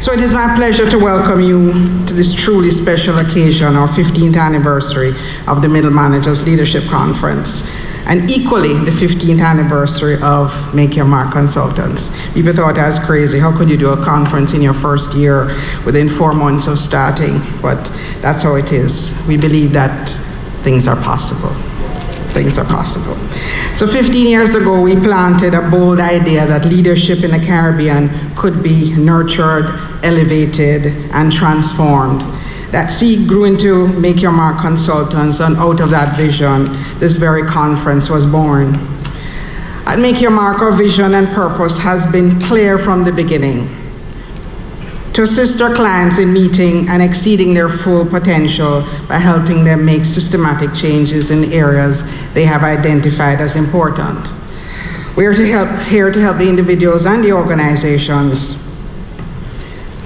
So it is my pleasure to welcome you to this truly special occasion, our 15th anniversary of the Middle Managers Leadership Conference, and equally the 15th anniversary of Make Your Mark Consultants. People thought I was crazy. How could you do a conference in your first year within 4 months of starting? But that's how it is. We believe that things are possible. Things are possible. So 15 years ago, we planted a bold idea that leadership in the Caribbean could be nurtured, elevated, and transformed. That seed grew into Make Your Mark Consultants, and out of that vision, this very conference was born. At Make Your Mark, our vision and purpose has been clear from the beginning: to assist our clients in meeting and exceeding their full potential by helping them make systematic changes in areas they have identified as important. We are here to help the individuals and the organizations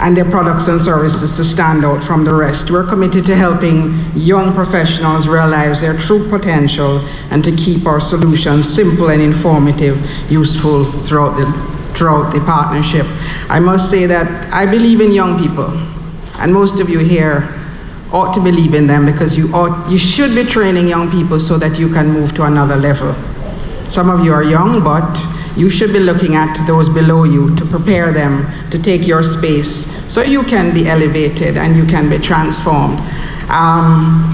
and their products and services to stand out from the rest. We're committed to helping young professionals realize their true potential and to keep our solutions simple and informative, useful throughout the partnership. I must say that I believe in young people, and most of you here ought to believe in them, because you should be training young people so that you can move to another level. Some of you are young, but you should be looking at those below you to prepare them to take your space so you can be elevated and you can be transformed.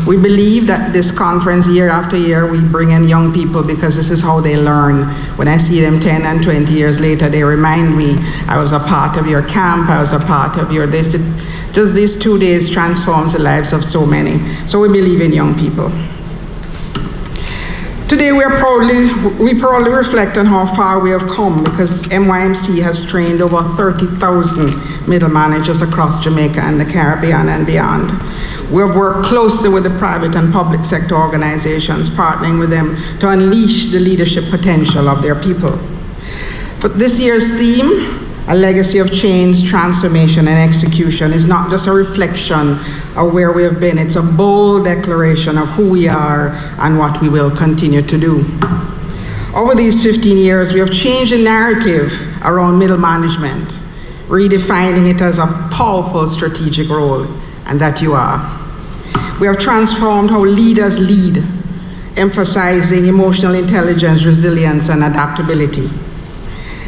We believe that this conference, year after year, we bring in young people because this is how they learn. When I see them 10 and 20 years later, they remind me, I was a part of your camp, I was a part of your this. Just these 2 days transforms the lives of so many. So we believe in young people. Today we proudly reflect on how far we have come, because MYMC has trained over 30,000 middle managers across Jamaica and the Caribbean and beyond. We have worked closely with the private and public sector organizations, partnering with them to unleash the leadership potential of their people. But this year's theme, a legacy of change, transformation, and execution, is not just a reflection of where we have been. It's a bold declaration of who we are and what we will continue to do. Over these 15 years, we have changed the narrative around middle management, redefining it as a powerful strategic role, and that you are. We have transformed how leaders lead, emphasizing emotional intelligence, resilience, and adaptability.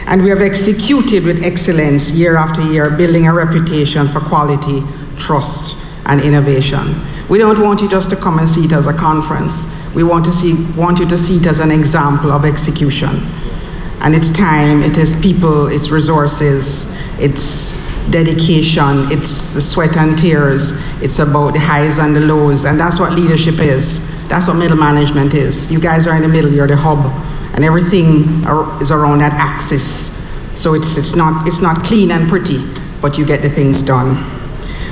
And we have executed with excellence year after year, building a reputation for quality, trust, and innovation. We don't want you just to come and see it as a conference. We want you to see it as an example of execution. And it's time, it is people, it's resources, it's dedication, it's the sweat and tears, it's about the highs and the lows, and that's what leadership is. That's what middle management is. You guys are in the middle, you're the hub, and everything is around that axis. So it's not clean and pretty, but you get the things done.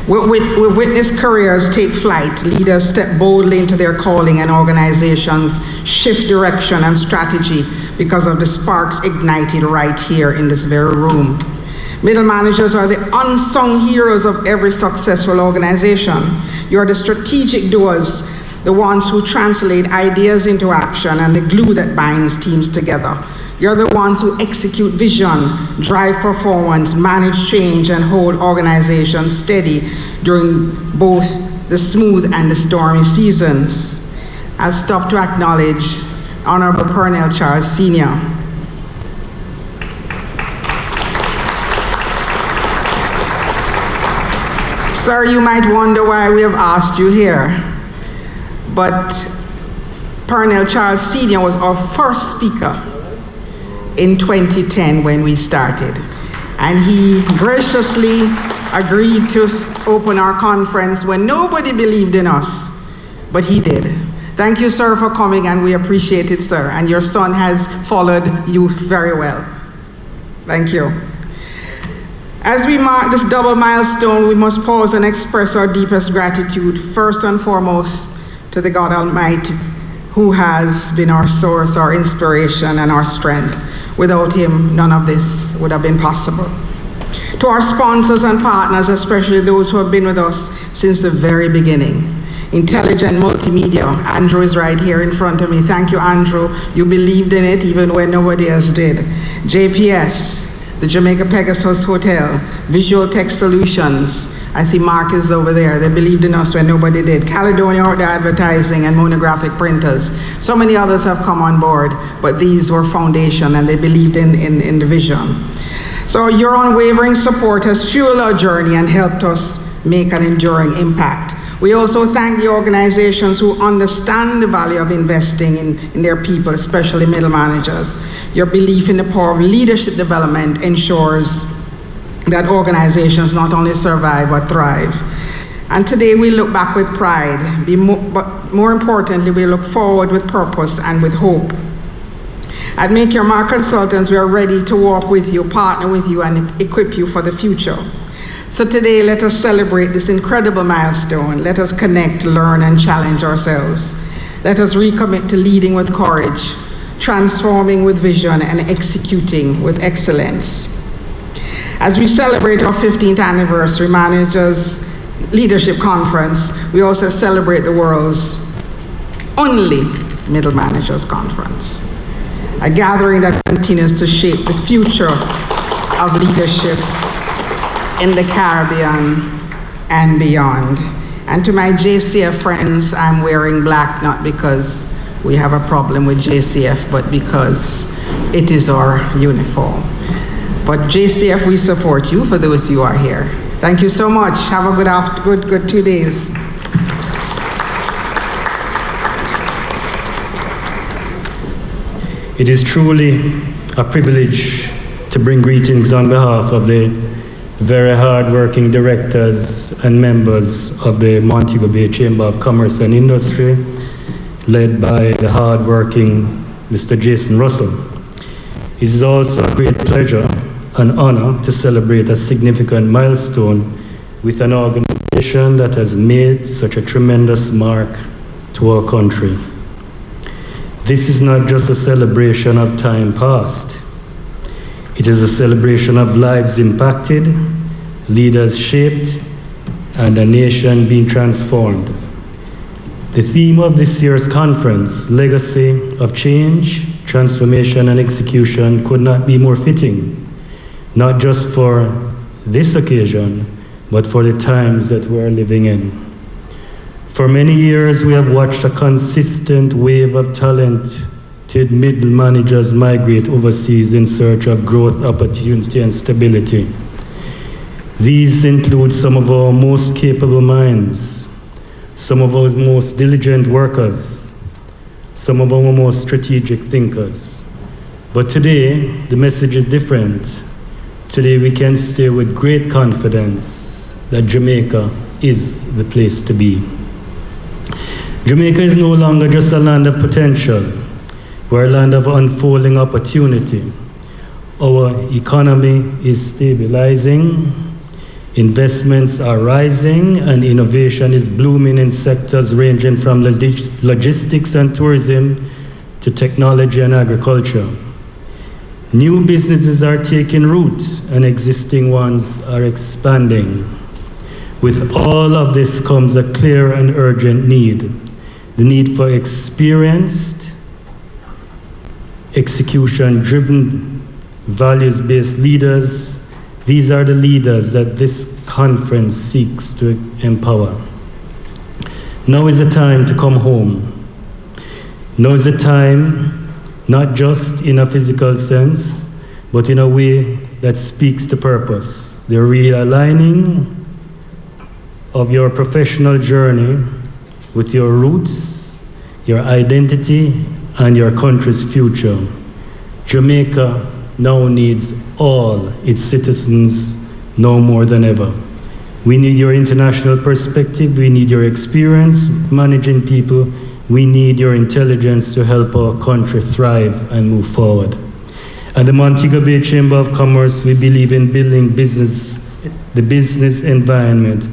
We've witnessed careers take flight, leaders step boldly into their calling, and organizations shift direction and strategy because of the sparks ignited right here in this very room. Middle managers are the unsung heroes of every successful organization. You are the strategic doers, the ones who translate ideas into action and the glue that binds teams together. You're the ones who execute vision, drive performance, manage change, and hold organizations steady during both the smooth and the stormy seasons. I'll stop to acknowledge Honorable Pernell Charles Sr. Sir, you might wonder why we have asked you here, but Pernell Charles Sr. was our first speaker in 2010 when we started, and he graciously agreed to open our conference when nobody believed in us, but he did. Thank you, sir, for coming, and we appreciate it, sir. And your son has followed you very well. Thank you. As we mark this double milestone, we must pause and express our deepest gratitude, first and foremost, to the God Almighty, who has been our source, our inspiration, and our strength. Without him, none of this would have been possible. To our sponsors and partners, especially those who have been with us since the very beginning. Intelligent Multimedia, Andrew is right here in front of me. Thank you, Andrew. You believed in it even when nobody else did. JPS, the Jamaica Pegasus Hotel, Visual Tech Solutions. I see Mark is over there. They believed in us when nobody did. Caledonia Outdoor Advertising and Monographic Printers. So many others have come on board, but these were foundation and they believed in the vision. So your unwavering support has fueled our journey and helped us make an enduring impact. We also thank the organizations who understand the value of investing in their people, especially middle managers. Your belief in the power of leadership development ensures that organizations not only survive but thrive. And today we look back with pride, but more importantly, we look forward with purpose and with hope. At Make Your Mark Consultants, we are ready to walk with you, partner with you, and equip you for the future. So today, let us celebrate this incredible milestone. Let us connect, learn, and challenge ourselves. Let us recommit to leading with courage, transforming with vision, and executing with excellence. As we celebrate our 15th anniversary Managers Leadership Conference, we also celebrate the world's only Middle Managers Conference, a gathering that continues to shape the future of leadership in the Caribbean and beyond. And to my JCF friends, I'm wearing black not because we have a problem with JCF, but because it is our uniform. But JCF, we support you for those who are here. Thank you so much. Have a good 2 days. It is truly a privilege to bring greetings on behalf of the very hard-working directors and members of the Montego Bay Chamber of Commerce and Industry, led by the hard-working Mr. Jason Russell. It is also a great pleasure and honor to celebrate a significant milestone with an organization that has made such a tremendous mark to our country. This is not just a celebration of time past. It is a celebration of lives impacted, leaders shaped, and a nation being transformed. The theme of this year's conference, Legacy of Change, Transformation and Execution, could not be more fitting, not just for this occasion, but for the times that we're living in. For many years, we have watched a consistent wave of talented middle managers migrate overseas in search of growth, opportunity, and stability. These include some of our most capable minds, some of our most diligent workers, some of our most strategic thinkers. But today, the message is different. Today, we can say with great confidence that Jamaica is the place to be. Jamaica is no longer just a land of potential. We're a land of unfolding opportunity. Our economy is stabilizing, investments are rising, and innovation is blooming in sectors ranging from logistics and tourism to technology and agriculture. New businesses are taking root and existing ones are expanding. With all of this comes a clear and urgent need. The need for experienced, execution-driven, values-based leaders. These are the leaders that this conference seeks to empower. Now is the time to come home. Now is the time, not just in a physical sense, but in a way that speaks to purpose. The realigning of your professional journey with your roots, your identity, and your country's future. Jamaica now needs all its citizens now more than ever. We need your international perspective, we need your experience managing people, We need your intelligence to help our country thrive and move forward. At the Montego Bay Chamber of Commerce, we believe in building the business environment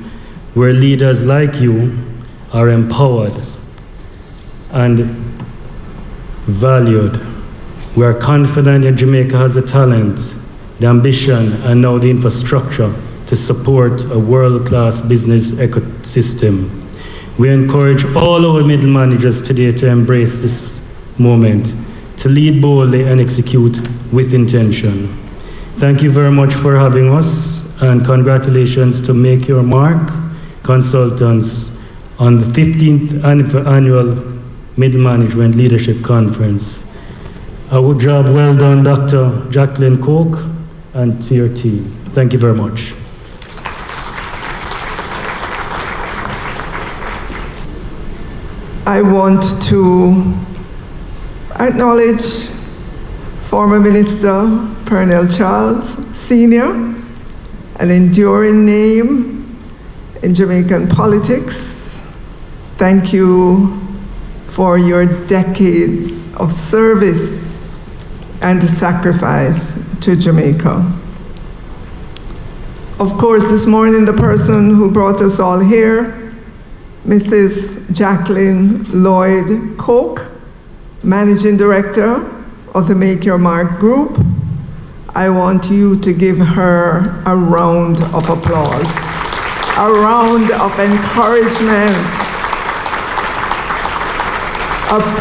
where leaders like you are empowered and valued. We are confident that Jamaica has the talent, the ambition, and now the infrastructure to support a world-class business ecosystem. We encourage all our middle managers today to embrace this moment, to lead boldly and execute with intention. Thank you very much for having us, and congratulations to Make Your Mark consultants on the 15th annual Middle Management Leadership Conference. A job well done, Dr. Jacqueline Koch, and to your team. Thank you very much. I want to acknowledge former Minister Pernell Charles, Sr., an enduring name in Jamaican politics. Thank you for your decades of service and sacrifice to Jamaica. Of course, this morning, the person who brought us all here, Mrs. Jacqueline Lloyd Koch, Managing Director of the Make Your Mark Group. I want you to give her a round of applause, a round of encouragement,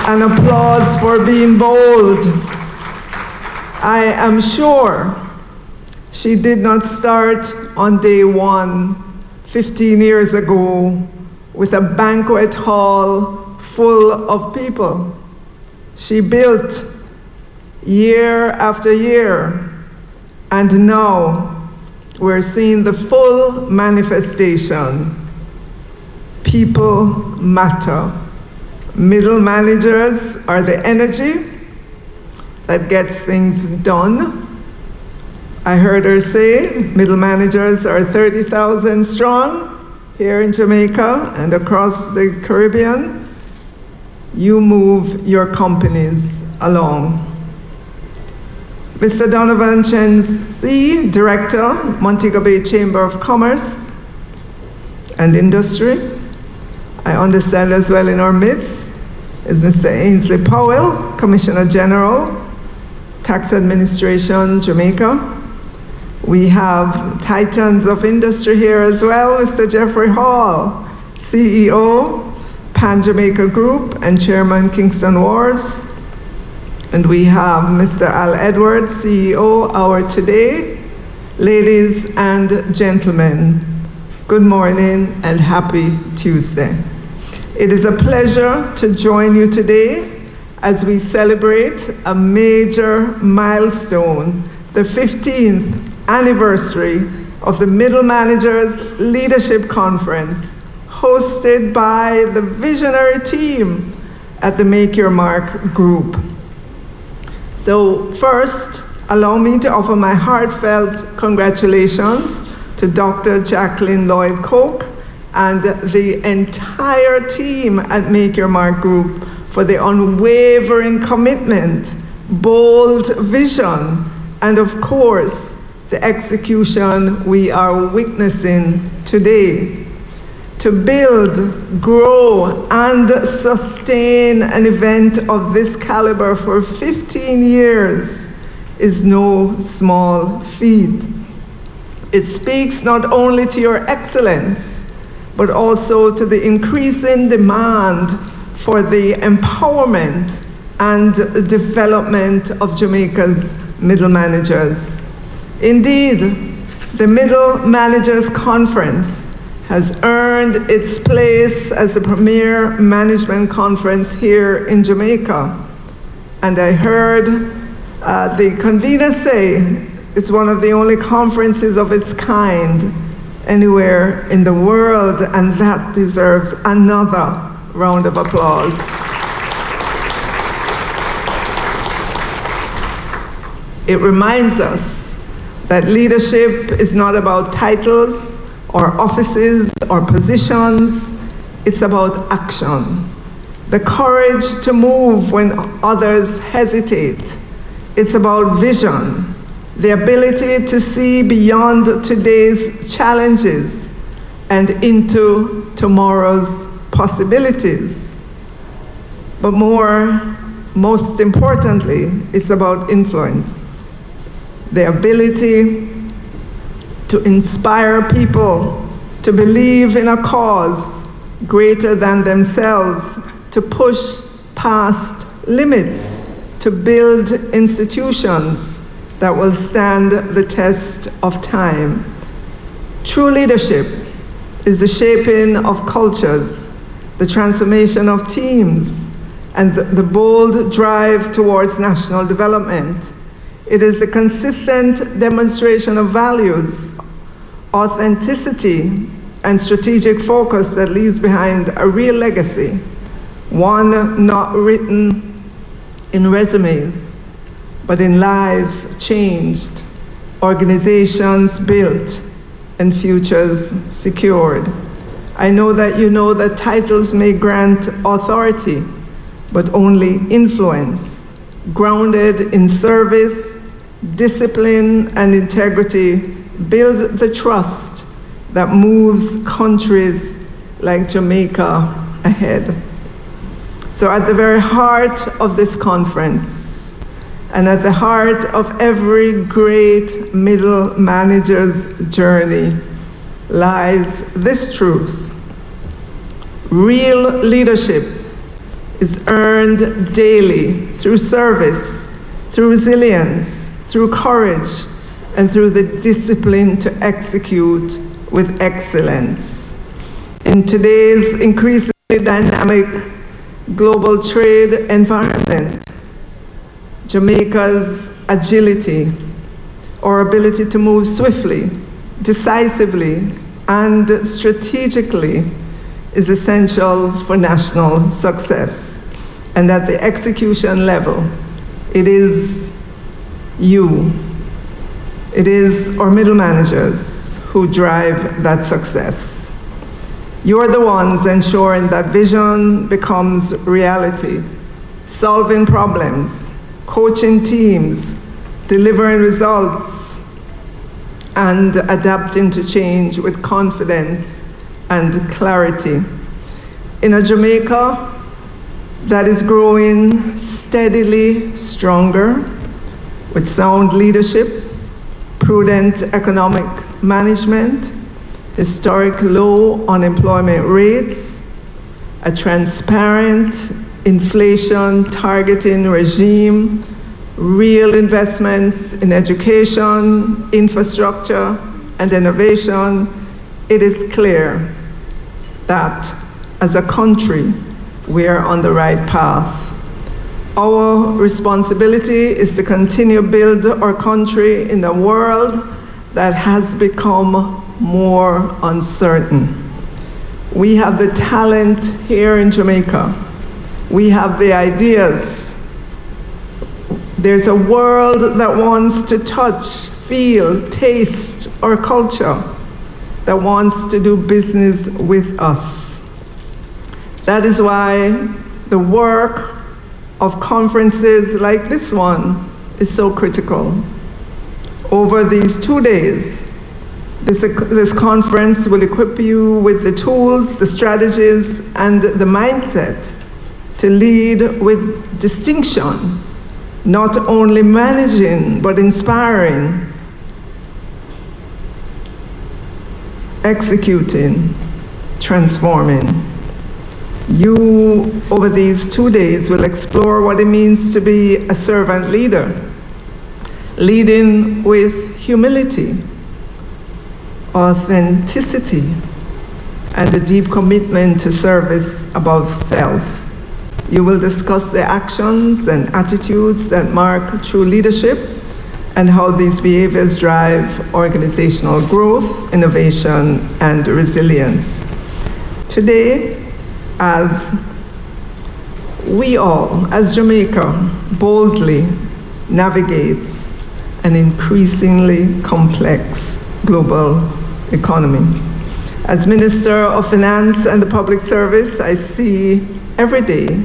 an applause for being bold. I am sure she did not start on day one, 15 years ago, with a banquet hall full of people. She built year after year, and now we're seeing the full manifestation. People matter. Middle managers are the energy that gets things done. I heard her say middle managers are 30,000 strong here in Jamaica and across the Caribbean. You move your companies along. Mr. Donovan Chen C., Director, Montego Bay Chamber of Commerce and Industry. I understand as well in our midst is Mr. Ainsley Powell, Commissioner General, Tax Administration, Jamaica. We have titans of industry here as well, Mr. Jeffrey Hall, CEO, Pan Jamaica Group and Chairman Kingston Wharves. And we have Mr. Al Edwards, CEO, Our Today. Ladies and gentlemen, good morning and happy Tuesday. It is a pleasure to join you today as we celebrate a major milestone, the 15th anniversary of the Middle Managers Leadership Conference, hosted by the visionary team at the Make Your Mark Group. So first, allow me to offer my heartfelt congratulations to Dr. Jacqueline Lloyd Koch and the entire team at Make Your Mark Group for the unwavering commitment, bold vision, and of course, the execution we are witnessing today. To build, grow, and sustain an event of this caliber for 15 years is no small feat. It speaks not only to your excellence, but also to the increasing demand for the empowerment and development of Jamaica's middle managers. Indeed, the Middle Managers Conference has earned its place as the premier management conference here in Jamaica. And I heard the convener say it's one of the only conferences of its kind anywhere in the world, and that deserves another round of applause. It reminds us that leadership is not about titles or offices or positions, it's about action. the courage to move when others hesitate. It's about vision, the ability to see beyond today's challenges and into tomorrow's possibilities. But most importantly, it's about influence, the ability to inspire people to believe in a cause greater than themselves, to push past limits, to build institutions that will stand the test of time. True leadership is the shaping of cultures, the transformation of teams, and the bold drive towards national development. It is a consistent demonstration of values, authenticity, and strategic focus that leaves behind a real legacy, one not written in resumes, but in lives changed, organizations built, and futures secured. I know that you know that titles may grant authority, but only influence, grounded in service, discipline, and integrity, build the trust that moves countries like Jamaica ahead. So at the very heart of this conference, and at the heart of every great middle manager's journey, lies this truth. Real leadership is earned daily through service, through resilience, through courage, and through the discipline to execute with excellence. In today's increasingly dynamic global trade environment, Jamaica's agility, or ability to move swiftly, decisively, and strategically is essential for national success. And at the execution level, it is you, it is our middle managers who drive that success. You're the ones ensuring that vision becomes reality, solving problems, coaching teams, delivering results, and adapting to change with confidence and clarity. In a Jamaica that is growing steadily stronger with sound leadership, prudent economic management, historic low unemployment rates, a transparent inflation targeting regime, real investments in education, infrastructure, and innovation, it is clear that as a country, we are on the right path. Our responsibility is to continue to build our country in a world that has become more uncertain. We have the talent here in Jamaica. We have the ideas. There's a world that wants to touch, feel, taste our culture, that wants to do business with us. That is why the work of conferences like this one is so critical. Over these 2 days, this conference will equip you with the tools, the strategies, and the mindset to lead with distinction, not only managing, but inspiring, executing, transforming. You, over these 2 days, will explore what it means to be a servant leader, leading with humility, authenticity, and a deep commitment to service above self. You will discuss the actions and attitudes that mark true leadership and how these behaviors drive organizational growth, innovation, and resilience. Today, as we all, as Jamaica, boldly navigates an increasingly complex global economy, As Minister of Finance and the Public Service, I see every day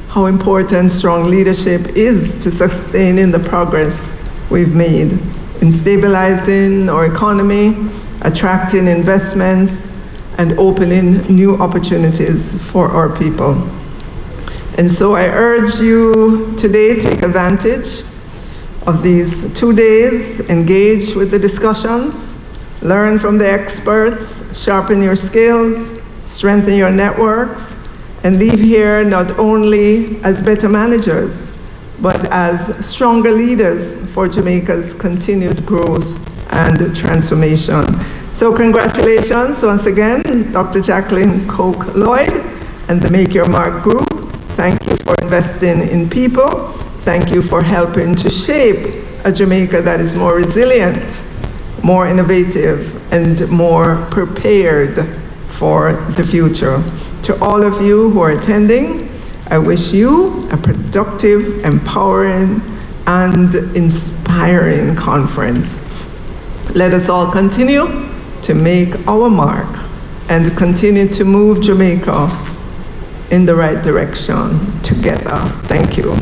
how important strong leadership is to sustaining the progress we've made in stabilizing our economy, attracting investments, and opening new opportunities for our people. And so I urge you today, take advantage of these 2 days, engage with the discussions, learn from the experts, sharpen your skills, strengthen your networks, and leave here not only as better managers, but as stronger leaders for Jamaica's continued growth and transformation. So congratulations once again, Dr. Jacqueline Koch-Lloyd and the Make Your Mark Group. Thank you for investing in people. Thank you for helping to shape a Jamaica that is more resilient, more innovative, and more prepared for the future. To all of you who are attending, I wish you a productive, empowering, and inspiring conference. Let us all continue to make our mark and continue to move Jamaica in the right direction together. Thank you.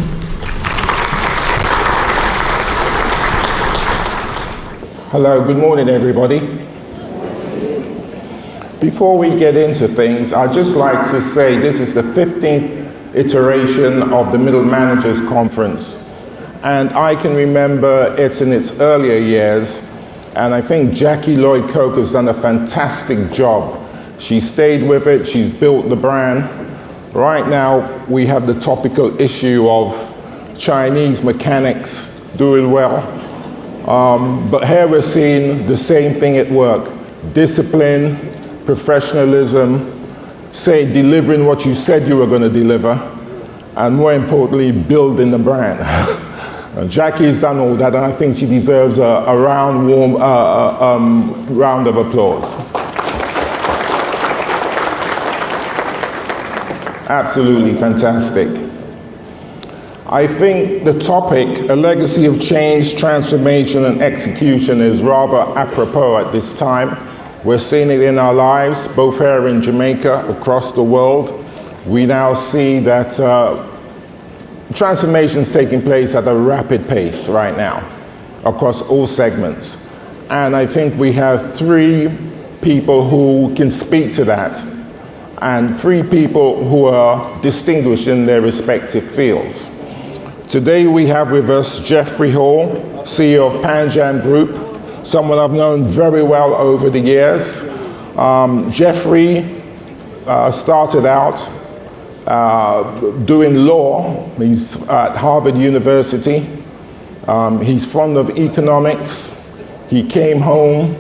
Hello, good morning, everybody. Before we get into things, I'd just like to say this is the 15th iteration of the Middle Managers Conference. And I can remember it's in its earlier years, and I think Jackie Lloyd Coke has done a fantastic job. She stayed with it, she's built the brand. Right now, we have the topical issue of Chinese mechanics doing well. But here we're seeing the same thing at work. Discipline, professionalism, delivering what you said you were going to deliver, and more importantly, building the brand. Jackie's done all that, and I think she deserves a warm round of applause. Absolutely fantastic. I think the topic, a legacy of change, transformation, and execution, is rather apropos at this time. We're seeing it in our lives, both here in Jamaica, across the world. We now see that transformation is taking place at a rapid pace right now, across all segments. And I think we have 3 people who can speak to that, and 3 people who are distinguished in their respective fields. Today we have with us Jeffrey Hall, CEO of Panjam Group, someone I've known very well over the years. Jeffrey started out doing law. He's at Harvard University. He's fond of economics. He came home.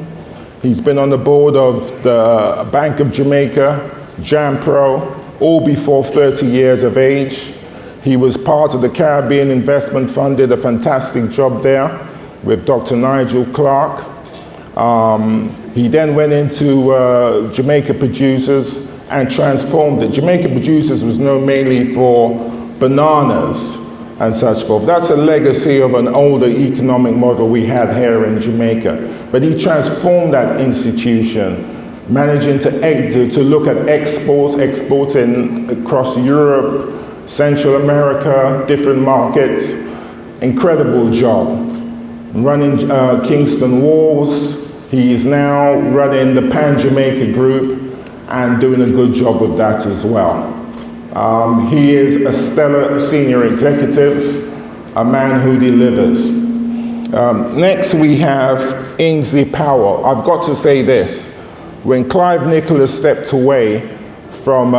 He's been on the board of the Bank of Jamaica, JamPro, all before 30 years of age. He was part of the Caribbean Investment Fund, did a fantastic job there with Dr. Nigel Clark. He then went into Jamaica Producers and transformed it. Jamaica Producers was known mainly for bananas and such forth. That's a legacy of an older economic model we had here in Jamaica. But he transformed that institution, managing to look at exporting across Europe, Central America, different markets. Incredible job. Running Kingston Walls. He is now running the Pan Jamaica Group and doing a good job with that as well. He is a stellar senior executive, a man who delivers. Next we have Ainsley Powell. I've got to say this. When Clive Nicholas stepped away from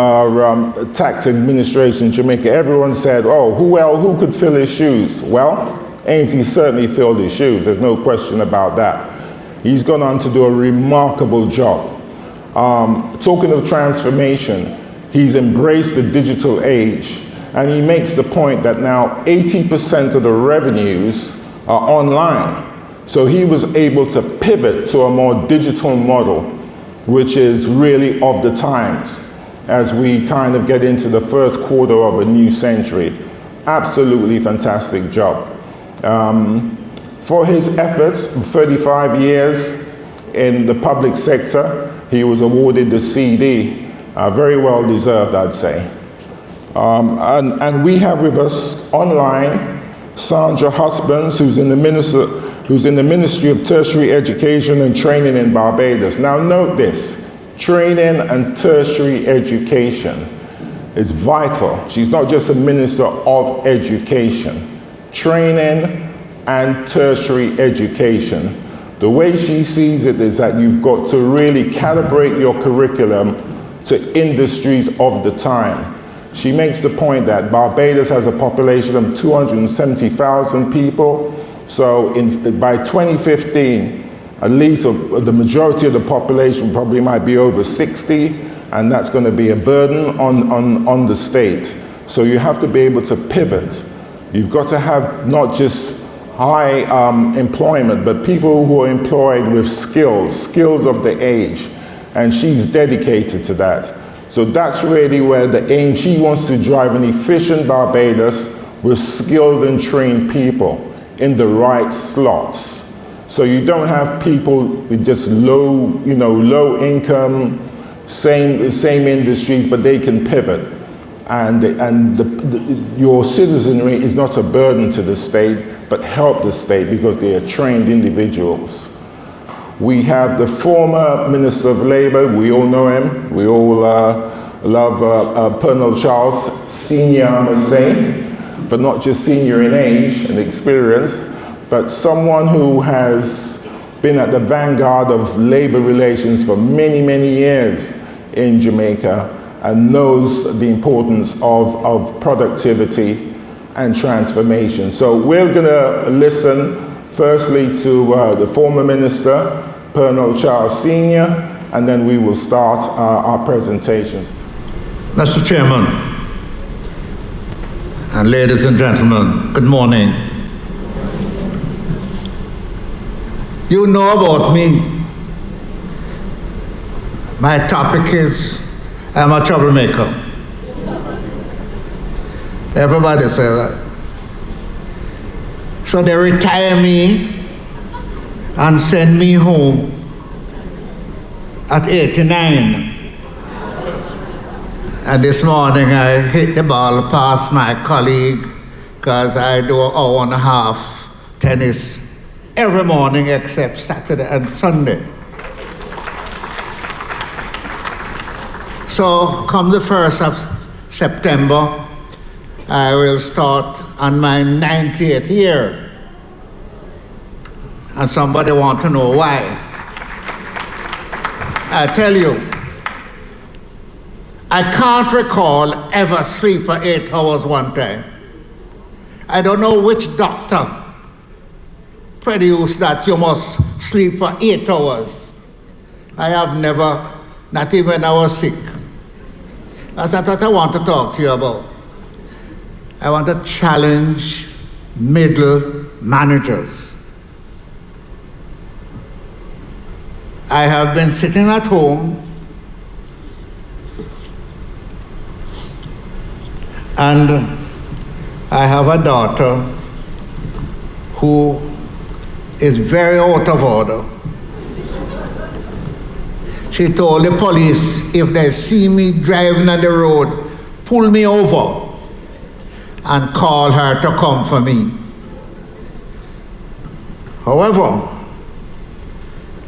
tax administration in Jamaica, everyone said, oh, who could fill his shoes? Well, Ainsley certainly filled his shoes, there's no question about that. He's gone on to do a remarkable job. Talking of transformation, he's embraced the digital age, and he makes the point that now 80% of the revenues are online. So he was able to pivot to a more digital model, which is really of the times as we kind of get into the first quarter of a new century. Absolutely fantastic job. For his efforts, 35 years in the public sector, he was awarded the CD. Very well deserved, I'd say. And we have with us online Sandra Husbands, who's in the Ministry of Tertiary Education and Training in Barbados. Now note this, training and tertiary education is vital. She's not just a Minister of Education. Training and tertiary education. The way she sees it is that you've got to really calibrate your curriculum to industries of the time. She makes the point that Barbados has a population of 270,000 people. So by 2015, at least the majority of the population probably might be over 60, and that's going to be a burden on the state. So you have to be able to pivot. You've got to have not just high employment, but people who are employed with skills of the age. And she's dedicated to that. So that's really where the aim, she wants to drive an efficient Barbados with skilled and trained people in the right slots. So you don't have people with just low income, same industries, but they can pivot. And your citizenry is not a burden to the state, but help the state because they are trained individuals. We have the former Minister of Labour, we all know him, we all love Colonel Charles, senior I must say, but not just senior in age and experience, but someone who has been at the vanguard of labour relations for many, many years in Jamaica and knows the importance of productivity and transformation. So we're going to listen firstly to the former Minister, Colonel Charles Senior, and then we will start our presentations. Mr. Chairman, and ladies and gentlemen, good morning. You know about me. My topic is, I'm a troublemaker. Everybody says that. So they retire me and send me home at 89. And this morning I hit the ball past my colleague because I do an hour and a half tennis every morning except Saturday and Sunday. So come the 1st of September, I will start on my 90th year. And somebody want to know why. I tell you, I can't recall ever sleep for 8 hours one time. I don't know which doctor produced that you must sleep for 8 hours. I have never, not even when I was sick. That's not what I want to talk to you about. I want to challenge middle managers. I have been sitting at home and I have a daughter who is very out of order. She told the police if they see me driving on the road, pull me over and call her to come for me. However,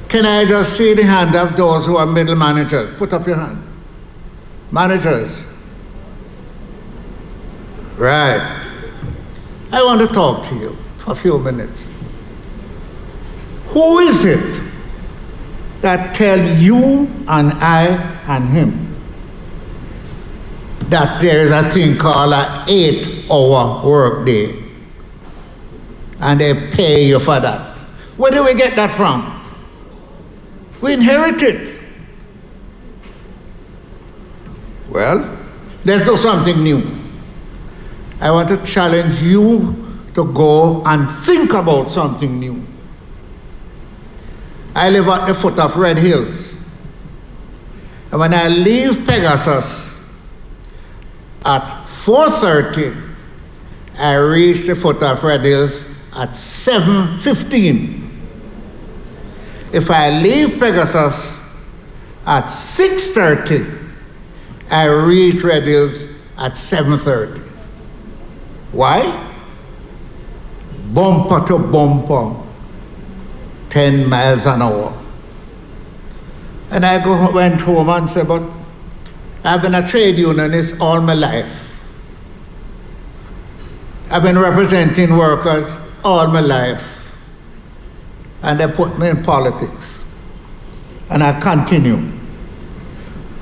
can I just see the hand of those who are middle managers? Put up your hand. Managers. Right. I want to talk to you for a few minutes. Who is it that tell you and I and him that there is a thing called an 8-hour workday and they pay you for that? Where do we get that from? We inherit it. Well, let's do something new. I want to challenge you to go and think about something new. I live at the foot of Red Hills. And when I leave Pegasus at 4:30, I reach the foot of Red Hills at 7:15. If I leave Pegasus at 6:30. I reach Red Hills at 7:30. Why? Bumper to bumper, 10 miles an hour. And I went home and said, but I've been a trade unionist all my life. I've been representing workers all my life. And they put me in politics. And I continue.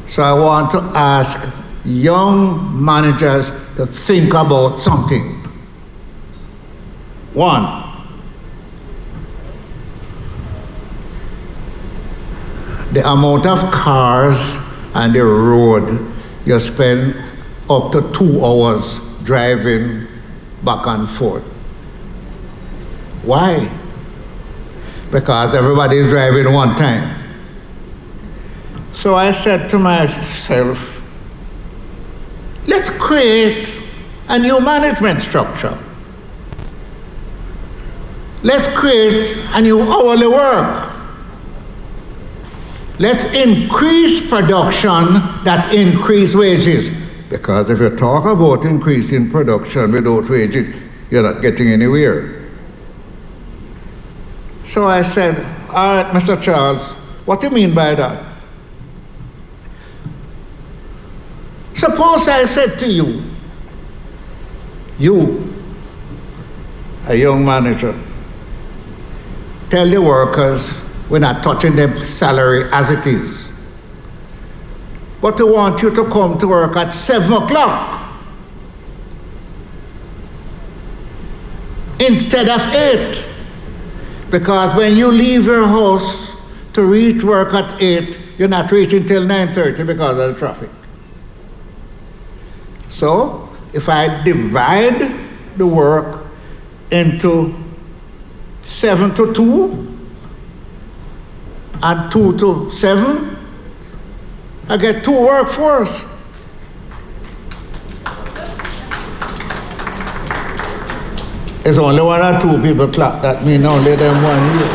So I want to ask young managers to think about something. One, the amount of cars on the road, you spend up to 2 hours driving back and forth. Why? Because everybody is driving one time. So I said to myself, let's create a new management structure. Let's create a new hourly work. Let's increase production that increase wages. Because if you talk about increasing production without wages, you're not getting anywhere. So I said, all right, Mr. Charles, what do you mean by that? Suppose I said to you, a young manager, tell the workers we're not touching their salary as it is. But we want you to come to work at 7 o'clock instead of 8. Because when you leave your house to reach work at 8, you're not reaching till 9:30 because of the traffic. So if I divide the work into 7 to 2 and 2 to 7, I get 2 workforce. It's only 1 or 2 people clap. That means only them 1 year.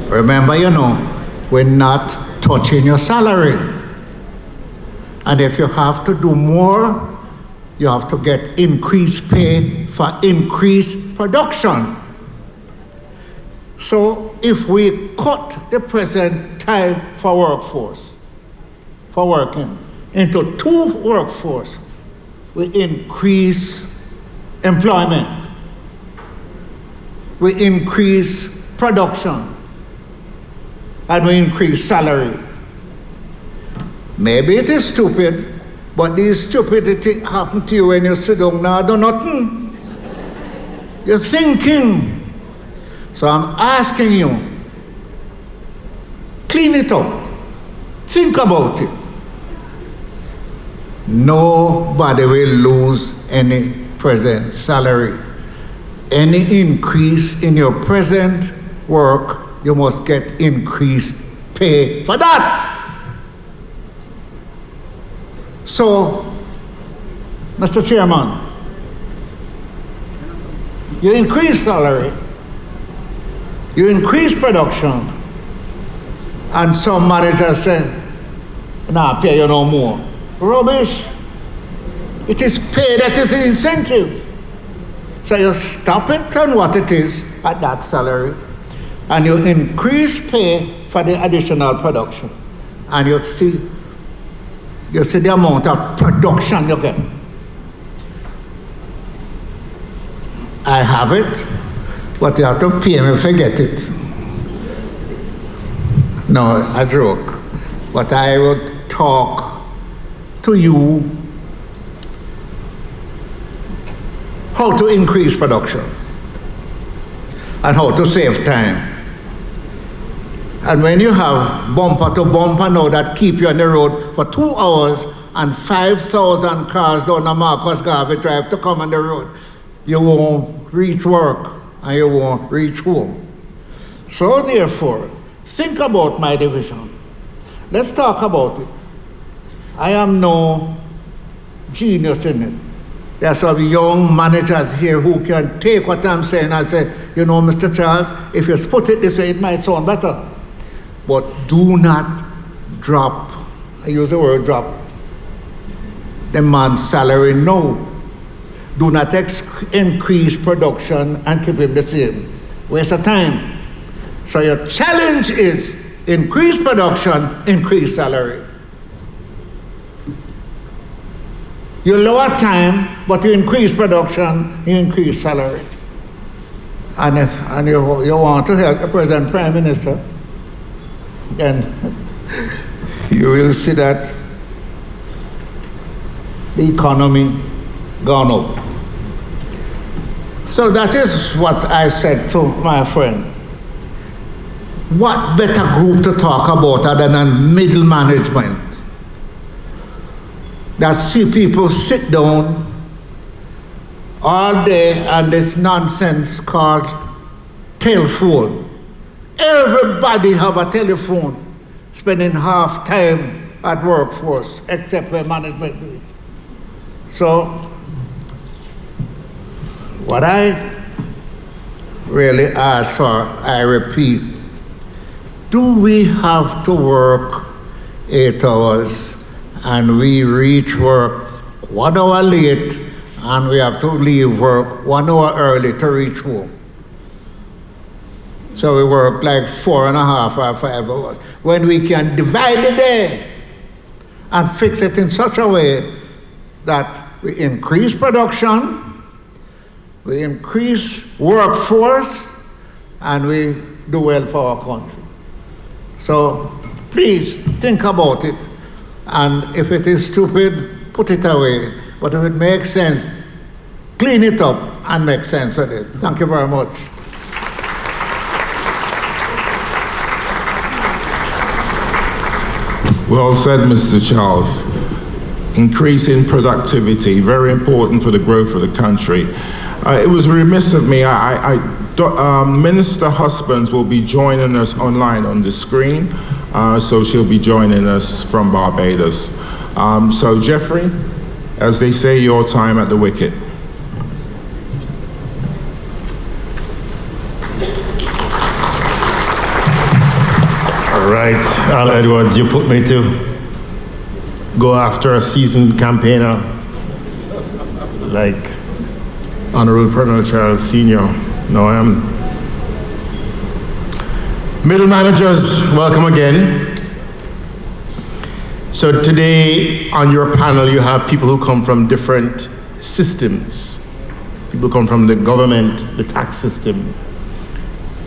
Remember, we're not touching your salary. And if you have to do more, you have to get increased pay for increased production. So if we cut the present time for working, into 2 workforce, we increase employment, we increase production, and we increase salary. Maybe it is stupid, but this stupidity happens to you when you sit down now, do nothing. You're thinking. So I'm asking you, clean it up. Think about it. Nobody will lose any present salary. Any increase in your present work, you must get increased pay for that. So, Mr. Chairman, you increase salary, you increase production, and some managers say, nah, pay you no more. Rubbish. It is pay that is the incentive. So you stop it on what it is at that salary, and you increase pay for the additional production. And you see the amount of production you get. I have it, but you have to pay me if I get it. No, a joke. But I would talk to you how to increase production and how to save time. And when you have bumper to bumper now that keep you on the road for 2 hours and 5,000 cars down the Marcus Garvey Drive to come on the road, you won't reach work and you won't reach home. So therefore, think about my division. Let's talk about it. I am no genius in it. There are some young managers here who can take what I'm saying and say, Mr. Charles, if you put it this way, it might sound better. but do not drop, I use the word drop, the man's salary, no. Do not increase production and keep him the same. Waste of time. So your challenge is increase production, increase salary. You lower time, but you increase production, you increase salary. And you want to help the present Prime Minister, then you will see that the economy gone up. So that is what I said to my friend. What better group to talk about other than middle management? That see people sit down all day on this nonsense called telephone. Everybody have a telephone, spending half time at workforce, except where management do it. So, what I really ask for, I repeat, do we have to work 8 hours and we reach work 1 hour late and we have to leave work 1 hour early to reach home? So we work like 4.5 or 5 hours. When we can divide the day and fix it in such a way that we increase production, we increase workforce, and we do well for our country. So please think about it. And if it is stupid, put it away. But if it makes sense, clean it up and make sense with it. Thank you very much. Well said, Mr. Charles. Increasing productivity, very important for the growth of the country. It was remiss of me, Minister Husbands will be joining us online on the screen, so she'll be joining us from Barbados. So Jeffrey, as they say, your time at the wicket. All right, Al Edwards, you put me to go after a seasoned campaigner like Honorable Colonel Charles Sr. No, I am. Middle managers, welcome again. So today on your panel, you have people who come from different systems. People who come from the government, the tax system.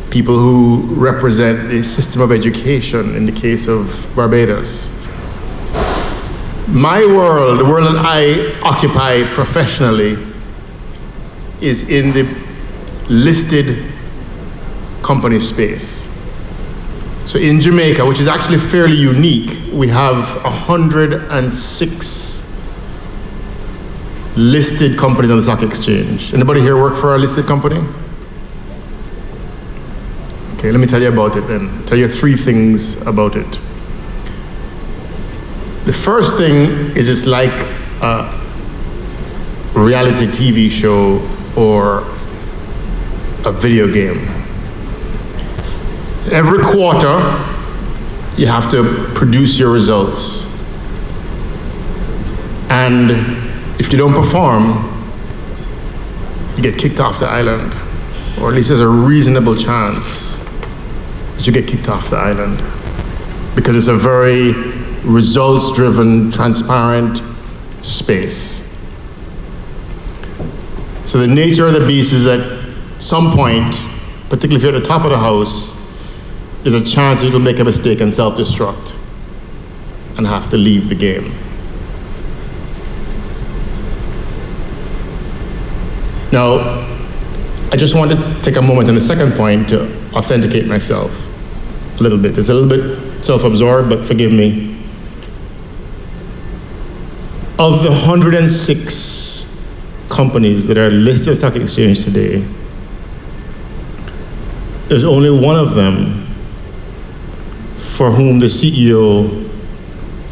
People who represent the system of education in the case of Barbados. My world, the world that I occupy professionally, is in the listed company space. So in Jamaica, which is actually fairly unique, we have 106 listed companies on the stock exchange. Anybody here work for a listed company? Okay, let me tell you about it then. Tell you 3 things about it. The first thing is it's like a reality TV show or a video game. Every quarter, you have to produce your results. And if you don't perform, you get kicked off the island. Or at least there's a reasonable chance that you get kicked off the island. Because it's a very results-driven, transparent space. So the nature of the beast is at some point, particularly if you're at the top of the house, there's a chance that you'll make a mistake and self-destruct and have to leave the game. Now, I just want to take a moment in the second point to authenticate myself a little bit. It's a little bit self-absorbed, but forgive me. Of the 106 companies that are listed on the stock exchange today, there's only one of them for whom the CEO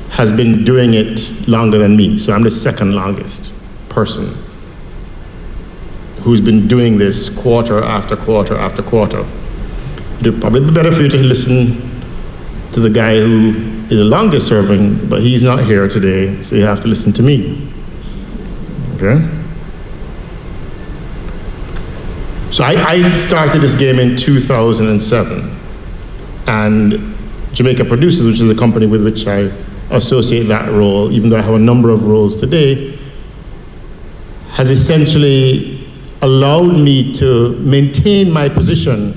has been doing it longer than me. So I'm the second longest person who's been doing this quarter after quarter after quarter. It'd probably be better for you to listen to the guy who is the longest serving, but he's not here today, so you have to listen to me. Okay? So I started this game in 2007, and Jamaica Producers, which is a company with which I associate that role, even though I have a number of roles today, has essentially allowed me to maintain my position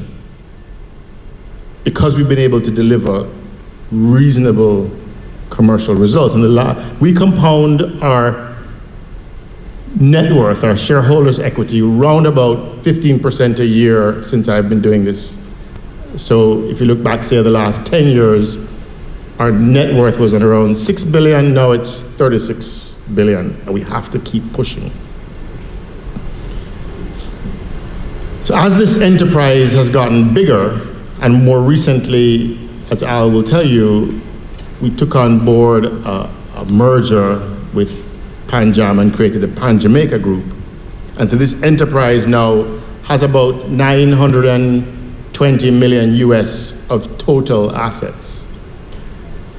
because we've been able to deliver reasonable commercial results. And we compound our net worth, our shareholders' equity, round about 15% a year since I've been doing this. So if you look back, say, the last 10 years, our net worth was at around 6 billion, now it's 36 billion, and we have to keep pushing. So as this enterprise has gotten bigger, and more recently, as Al will tell you, we took on board a merger with Pan Jam and created the Pan Jamaica Group. And so this enterprise now has about 920 million US of total assets.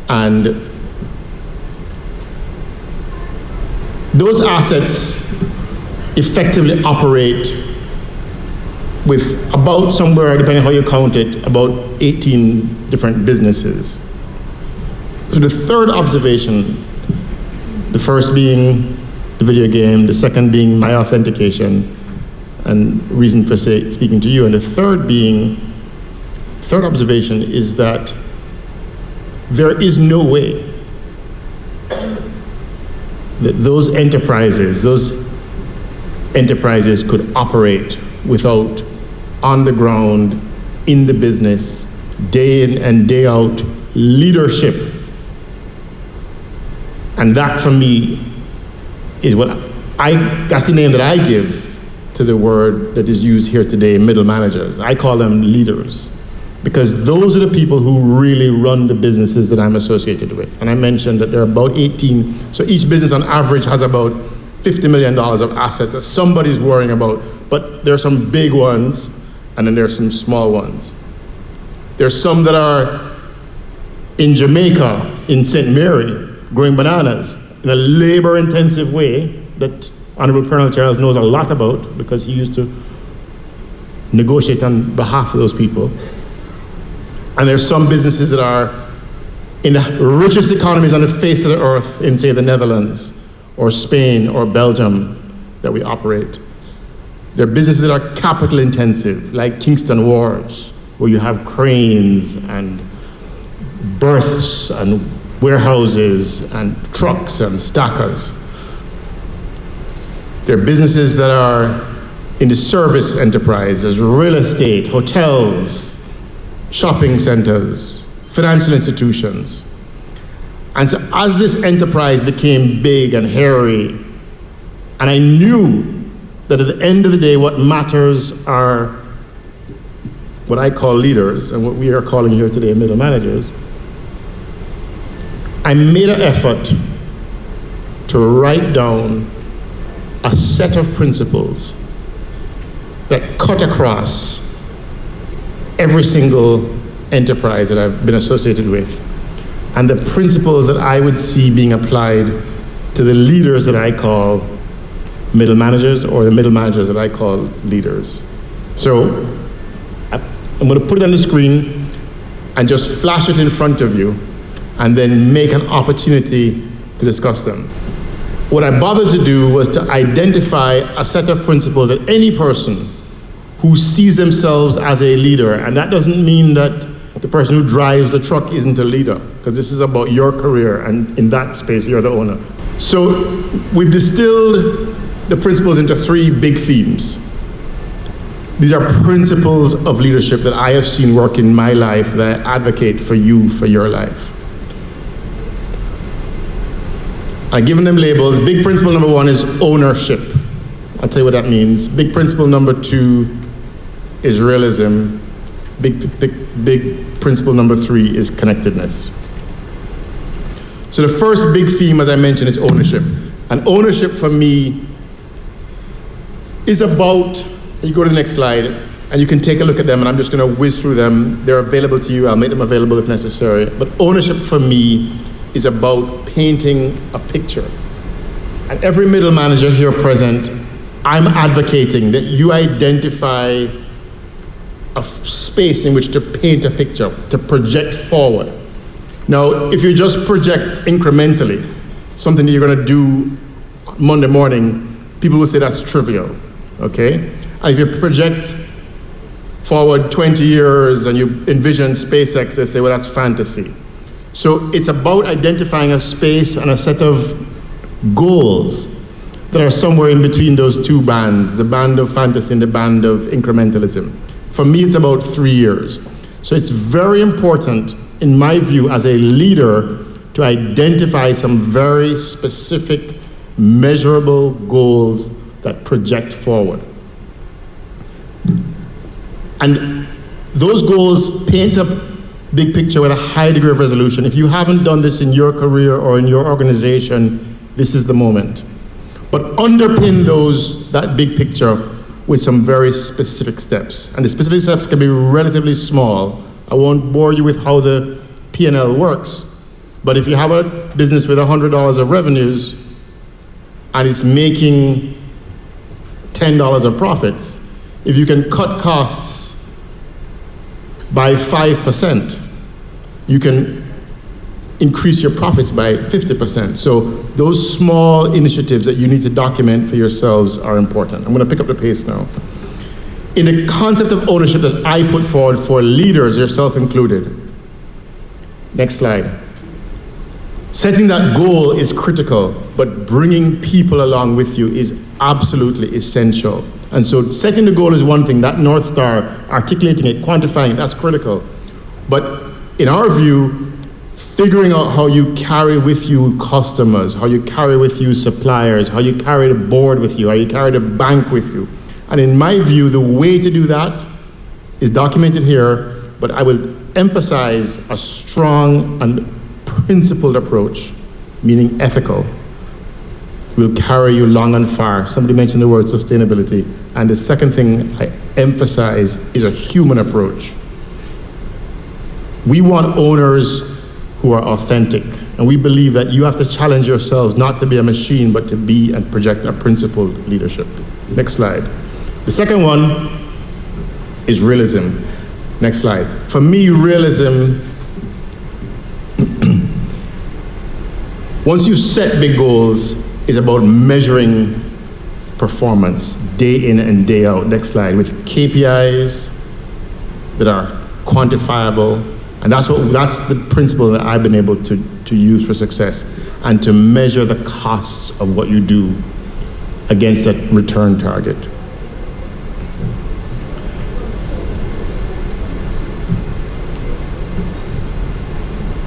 And those assets effectively operate with about somewhere, depending on how you count it, about 18 different businesses. So the third observation, the first being the video game, the second being my authentication, and reason for speaking to you, and the third observation is that there is no way that those enterprises could operate without on the ground, in the business, day in and day out leadership. And that for me is that's the name that I give to the word that is used here today, middle managers. I call them leaders, because those are the people who really run the businesses that I'm associated with. And I mentioned that there are about 18, so each business on average has about $50 million of assets that somebody's worrying about, but there are some big ones, and then there are some small ones. There's some that are in Jamaica, in St. Mary, growing bananas in a labor-intensive way that Honorable Colonel Charles knows a lot about because he used to negotiate on behalf of those people. And there's some businesses that are in the richest economies on the face of the earth in, say, the Netherlands or Spain or Belgium that we operate. There are businesses that are capital intensive, like Kingston Wharves, where you have cranes and berths and warehouses and trucks and stackers. There are businesses that are in the service enterprise, as real estate, hotels, shopping centers, financial institutions. And so as this enterprise became big and hairy, and I knew that at the end of the day, what matters are what I call leaders, and what we are calling here today middle managers, I made an effort to write down a set of principles that cut across every single enterprise that I've been associated with, and the principles that I would see being applied to the leaders that I call middle managers, or the middle managers that I call leaders. So I'm going to put it on the screen and just flash it in front of you, and then make an opportunity to discuss them. What I bothered to do was to identify a set of principles that any person who sees themselves as a leader, and that doesn't mean that the person who drives the truck isn't a leader, because this is about your career, and in that space, you're the owner. So we've distilled the principles into three big themes. These are principles of leadership that I have seen work in my life, that I advocate for you, for your life. I've given them labels. Big principle number one is ownership. I'll tell you what that means. Big principle number two is realism. Big principle number three is connectedness. So the first big theme, as I mentioned, is ownership. And ownership for me is about, you go to the next slide, And you can take a look at them, and I'm just going to whiz through them. They're available to you. I'll make them available if necessary. But ownership for me is about painting a picture. And every middle manager here present, I'm advocating that you identify a space in which to paint a picture, to project forward. Now, if you just project incrementally, something that you're going to do Monday morning, people will say that's trivial, okay? And if you project forward 20 years and you envision SpaceX, they say, well, that's fantasy. So it's about identifying a space and a set of goals that are somewhere in between those two bands, the band of fantasy and the band of incrementalism. For me, it's about 3 years. So it's very important, in my view, as a leader, to identify some very specific, measurable goals that project forward. And those goals paint a big picture with a high degree of resolution. If you haven't done this in your career or in your organization, this is the moment. But underpin that big picture with some very specific steps. And the specific steps can be relatively small. I won't bore you with how the P&L works, but if you have a business with $100 of revenues and it's making $10 of profits, if you can cut costs by 5%, you can increase your profits by 50%. So those small initiatives that you need to document for yourselves are important. I'm going to pick up the pace now. In the concept of ownership that I put forward for leaders, yourself included. Next slide. Setting that goal is critical, but bringing people along with you is absolutely essential. And so setting the goal is one thing, that North Star, articulating it, quantifying it, that's critical. But in our view, figuring out how you carry with you customers, how you carry with you suppliers, how you carry the board with you, how you carry the bank with you. And in my view, the way to do that is documented here, but I will emphasize a strong and principled approach, meaning ethical, will carry you long and far. Somebody mentioned the word sustainability. And the second thing I emphasize is a human approach. We want owners who are authentic. And we believe that you have to challenge yourselves not to be a machine, but to be and project a principled leadership. Next slide. The second one is realism. Next slide. For me, realism, once you set big goals, is about measuring performance day in and day out. Next slide. With KPIs that are quantifiable. And that's the principle that I've been able to use for success, and to measure the costs of what you do against that return target.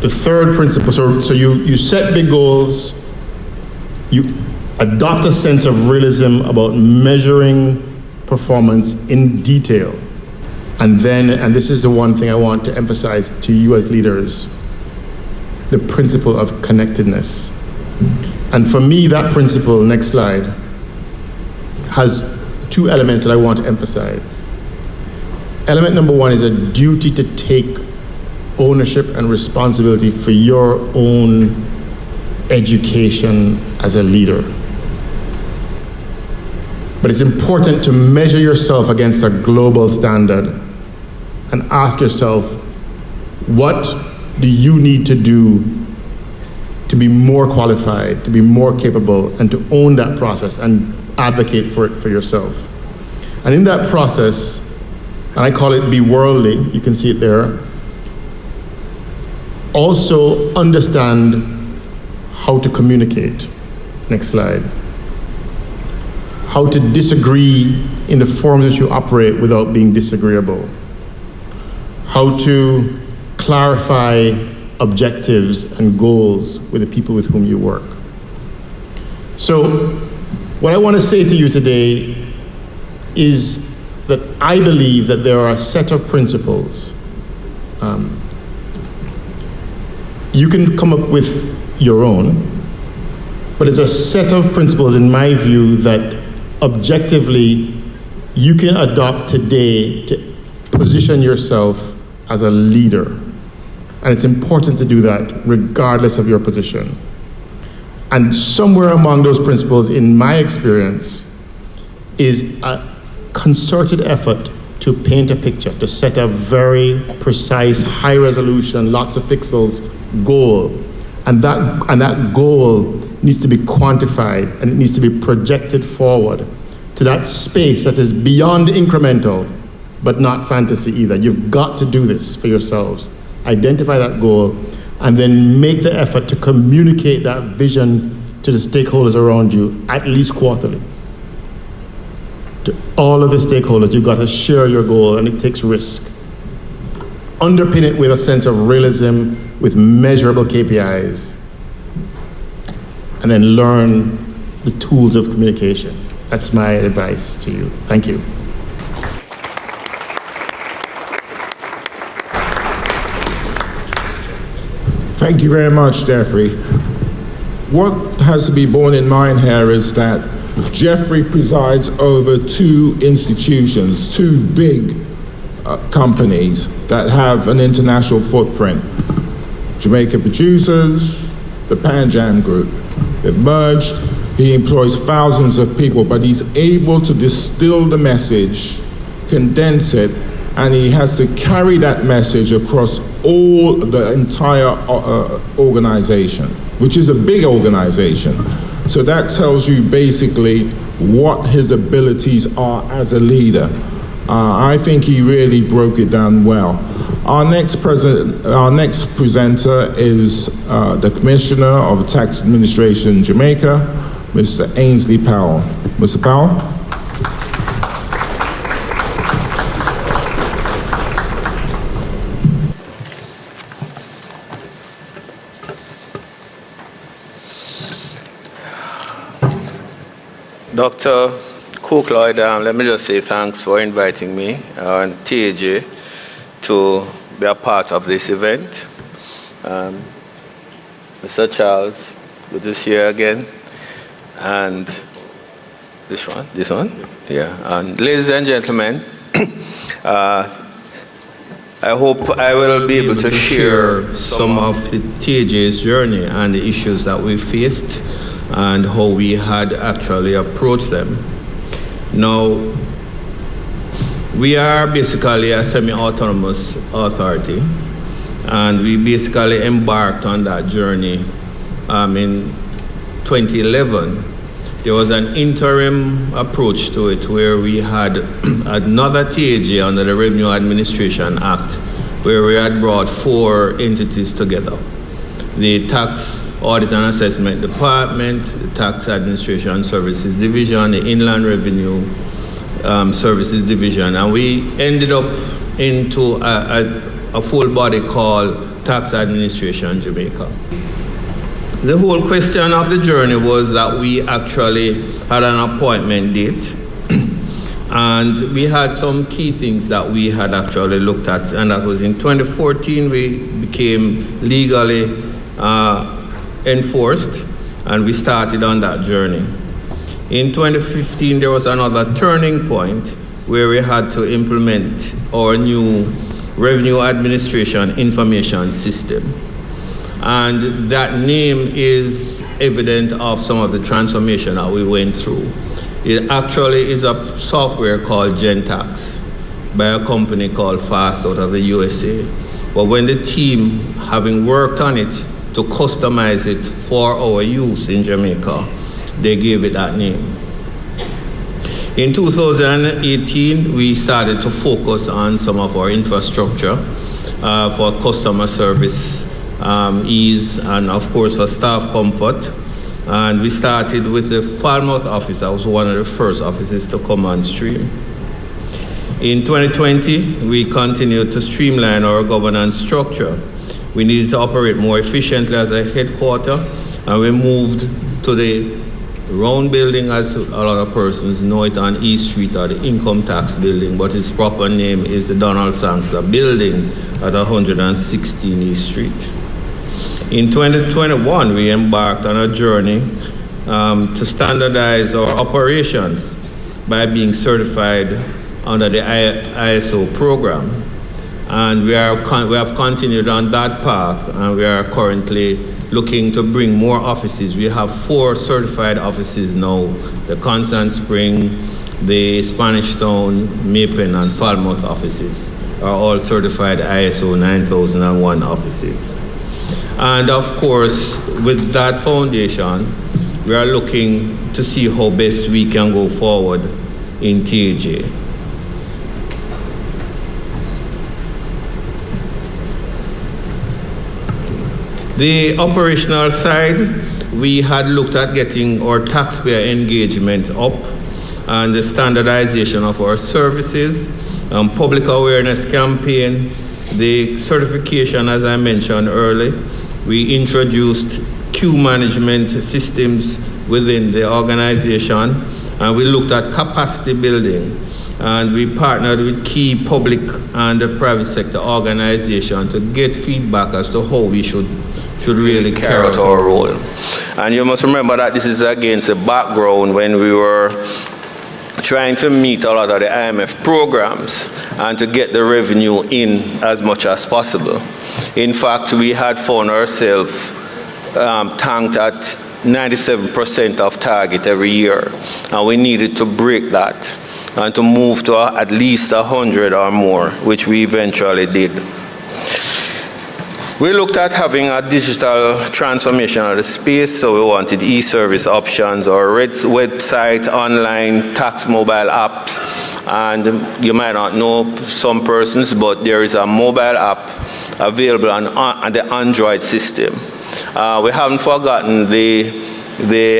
The third principle, so you set big goals, you adopt a sense of realism about measuring performance in detail. And then, and this is the one thing I want to emphasize to you as leaders, the principle of connectedness. And for me, that principle, next slide, has two elements that I want to emphasize. Element number one is a duty to take ownership and responsibility for your own education as a leader. But it's important to measure yourself against a global standard and ask yourself, what do you need to do to be more qualified, to be more capable, and to own that process and advocate for it for yourself? And in that process, and I call it be worldly, you can see it there, also understand how to communicate. Next slide. How to disagree in the form that you operate without being disagreeable. How to clarify objectives and goals with the people with whom you work. So, what I want to say to you today is that I believe that there are a set of principles. You can come up with your own, but it's a set of principles, in my view, that objectively you can adopt today to position yourself as a leader. And it's important to do that regardless of your position. And somewhere among those principles, in my experience, is a concerted effort to paint a picture, to set a very precise, high resolution, lots of pixels goal. And that goal needs to be quantified, and it needs to be projected forward to that space that is beyond incremental, but not fantasy either. You've got to do this for yourselves. Identify that goal, and then make the effort to communicate that vision to the stakeholders around you, at least quarterly. To all of the stakeholders, you've got to share your goal, and it takes risk. Underpin it with a sense of realism, with measurable KPIs, and then learn the tools of communication. That's my advice to you. Thank you. Thank you very much, Jeffrey. What has to be borne in mind here is that Jeffrey presides over two institutions, two big companies that have an international footprint. Jamaica Producers, the Panjam Group. They've merged. He employs thousands of people, but he's able to distill the message, condense it, and he has to carry that message across the entire organization, which is a big organization. So that tells you basically what his abilities are as a leader. I think he really broke it down well. Our next presenter is the Commissioner of Tax Administration Jamaica, Mr. Ainsley Powell. Mr. Powell? Dr. Cook Lloyd, let me just say thanks for inviting me and TAJ to be a part of this event. Mr. Charles, good to see you again. And this one, yeah. And ladies and gentlemen, I hope I will be able to share some of the TAJ's journey and the issues that we faced and how we had actually approached them. Now, we are basically a semi-autonomous authority, and we basically embarked on that journey in 2011. There was an interim approach to it where we had another TAJ under the Revenue Administration Act, where we had brought 4 entities together. The Tax Audit and Assessment Department, the Tax Administration Services Division, the Inland Revenue Services Division, and we ended up into a full body called Tax Administration Jamaica. The whole question of the journey was that we actually had an appointment date, and we had some key things that we had actually looked at, and that was in 2014 we became legally enforced, and we started on that journey. In 2015, there was another turning point where we had to implement our new Revenue Administration Information System. And that name is evident of some of the transformation that we went through. It actually is a software called GenTax by a company called Fast out of the USA. But when the team, having worked on it, to customize it for our use in Jamaica, they gave it that name. In 2018, we started to focus on some of our infrastructure for customer service ease and of course for staff comfort. And we started with the Falmouth office. That was one of the first offices to come on stream. In 2020, we continued to streamline our governance structure. We needed to operate more efficiently as a headquarter, and we moved to the round building, as a lot of persons know it, on East Street, or the income tax building, but its proper name is the Donald Sangster building at 116 East Street. In 2021, we embarked on a journey to standardize our operations by being certified under the ISO program. And we have continued on that path, and we are currently looking to bring more offices. We have 4 certified offices now: the Constant Spring, the Spanish Town, Maypen, and Falmouth offices are all certified ISO 9001 offices. And of course, with that foundation, we are looking to see how best we can go forward in TAJ. The operational side, we had looked at getting our taxpayer engagement up and the standardization of our services, public awareness campaign, the certification, as I mentioned earlier. We introduced queue management systems within the organization, and we looked at capacity building, and we partnered with key public and private sector organizations to get feedback as to how we should really carry out our role. And you must remember that this is against a background when we were trying to meet a lot of the IMF programs and to get the revenue in as much as possible. In fact, we had found ourselves tanked at 97% of target every year, and we needed to break that and to move to at least 100 or more, which we eventually did. We looked at having a digital transformation of the space, so we wanted e-service options or website, online, tax mobile apps. And you might not know some persons, but there is a mobile app available on the Android system. We haven't forgotten the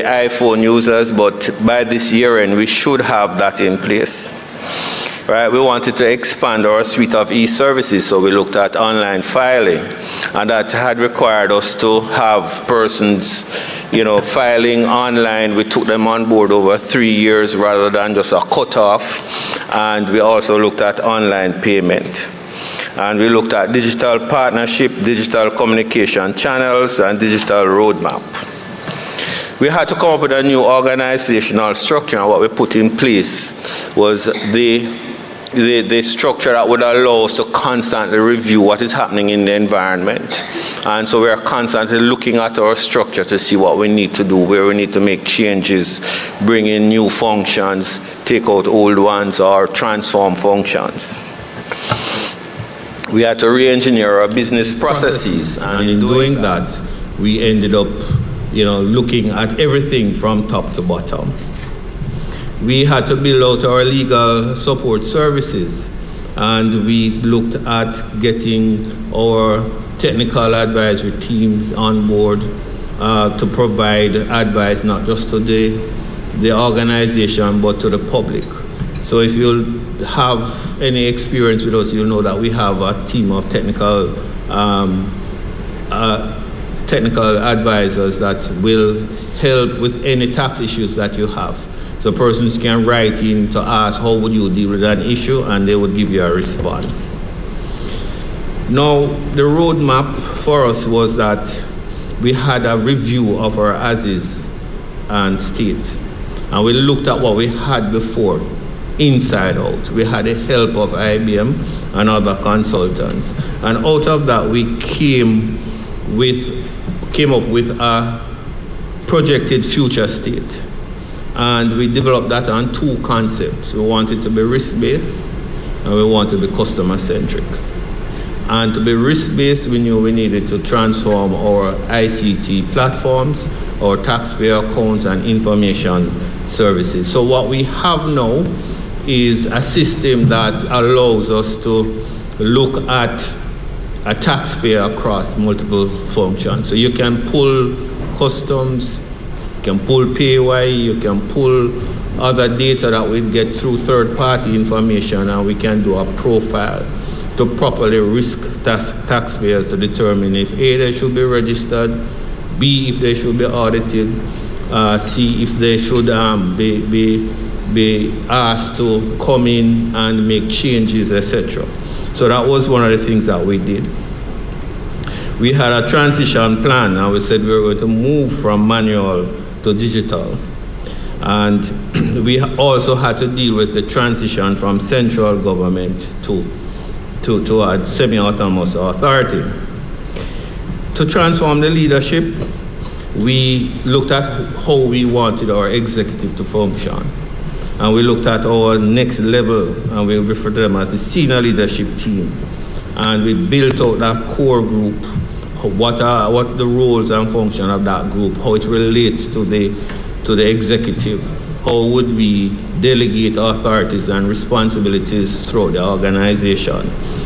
iPhone users, but by this year end, we should have that in place. Right, we wanted to expand our suite of e-services, so we looked at online filing, and that had required us to have persons, filing online. We took them on board over 3 years rather than just a cutoff, and we also looked at online payment. And we looked at digital partnership, digital communication channels, and digital roadmap. We had to come up with a new organizational structure, and what we put in place was the structure that would allow us to constantly review what is happening in the environment. And so we are constantly looking at our structure to see what we need to do, where we need to make changes, bring in new functions, take out old ones, or transform functions. We had to re-engineer our business processes, and in doing that, we ended up looking at everything from top to bottom. We had to build out our legal support services, and we looked at getting our technical advisory teams on board to provide advice not just to the organization but to the public. So if you have any experience with us, you'll know that we have a team of technical advisors that will help with any tax issues that you have. So persons can write in to ask, how would you deal with an issue, and they would give you a response. Now, the roadmap for us was that we had a review of our as-is and state, and we looked at what we had before, inside out. We had the help of IBM and other consultants, and out of that we came up with a projected future state. And we developed that on 2 concepts. We wanted to be risk-based, and we wanted to be customer-centric. And to be risk-based, we knew we needed to transform our ICT platforms, our taxpayer accounts, and information services. So what we have now is a system that allows us to look at a taxpayer across multiple functions. So you can pull customs, you can pull PAYE, you can pull other data that we get through third-party information, and we can do a profile to properly risk taxpayers to determine if A, they should be registered, B, if they should be audited, C, if they should be asked to come in and make changes, etc. So that was one of the things that we did. We had a transition plan, and we said we were going to move from manual to digital. And we also had to deal with the transition from central government to a semi-autonomous authority. To transform the leadership, we looked at how we wanted our executive to function. And we looked at our next level, and we refer to them as the senior leadership team. And we built out that core group, what the roles and function of that group, how it relates to the executive, how would we delegate authorities and responsibilities throughout the organization.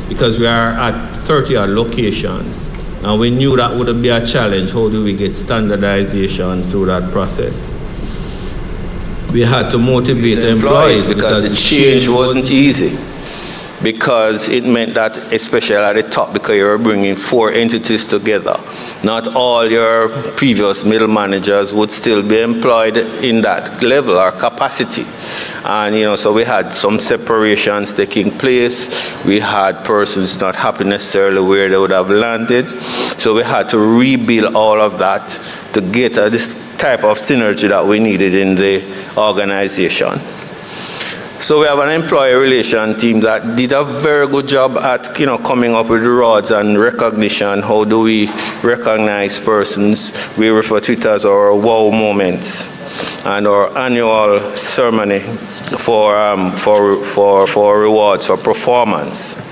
Because we are at 30 odd locations, and we knew that would be a challenge. How do we get standardization through that process? We had to motivate employees because the change wasn't easy. Because it meant that, especially at the top, because you were bringing 4 entities together, not all your previous middle managers would still be employed in that level or capacity. And, so we had some separations taking place. We had persons not happy necessarily where they would have landed. So we had to rebuild all of that to get this type of synergy that we needed in the organization. So we have an employee relation team that did a very good job at, coming up with rods and recognition. How do we recognize persons? We refer to it as our wow moments and our annual ceremony for rewards for performance.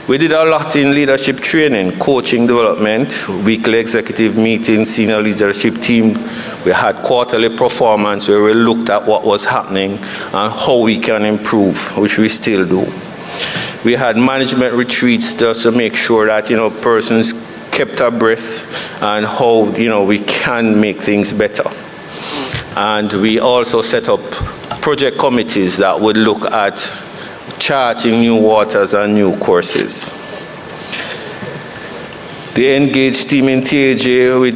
We did a lot in leadership training, coaching development, weekly executive meetings, senior leadership team. We had quarterly performance where we looked at what was happening and how we can improve, which we still do. We had management retreats just to make sure that, persons kept abreast and how, we can make things better. And we also set up project committees that would look at charting new waters and new courses. The engaged team in TAJ, we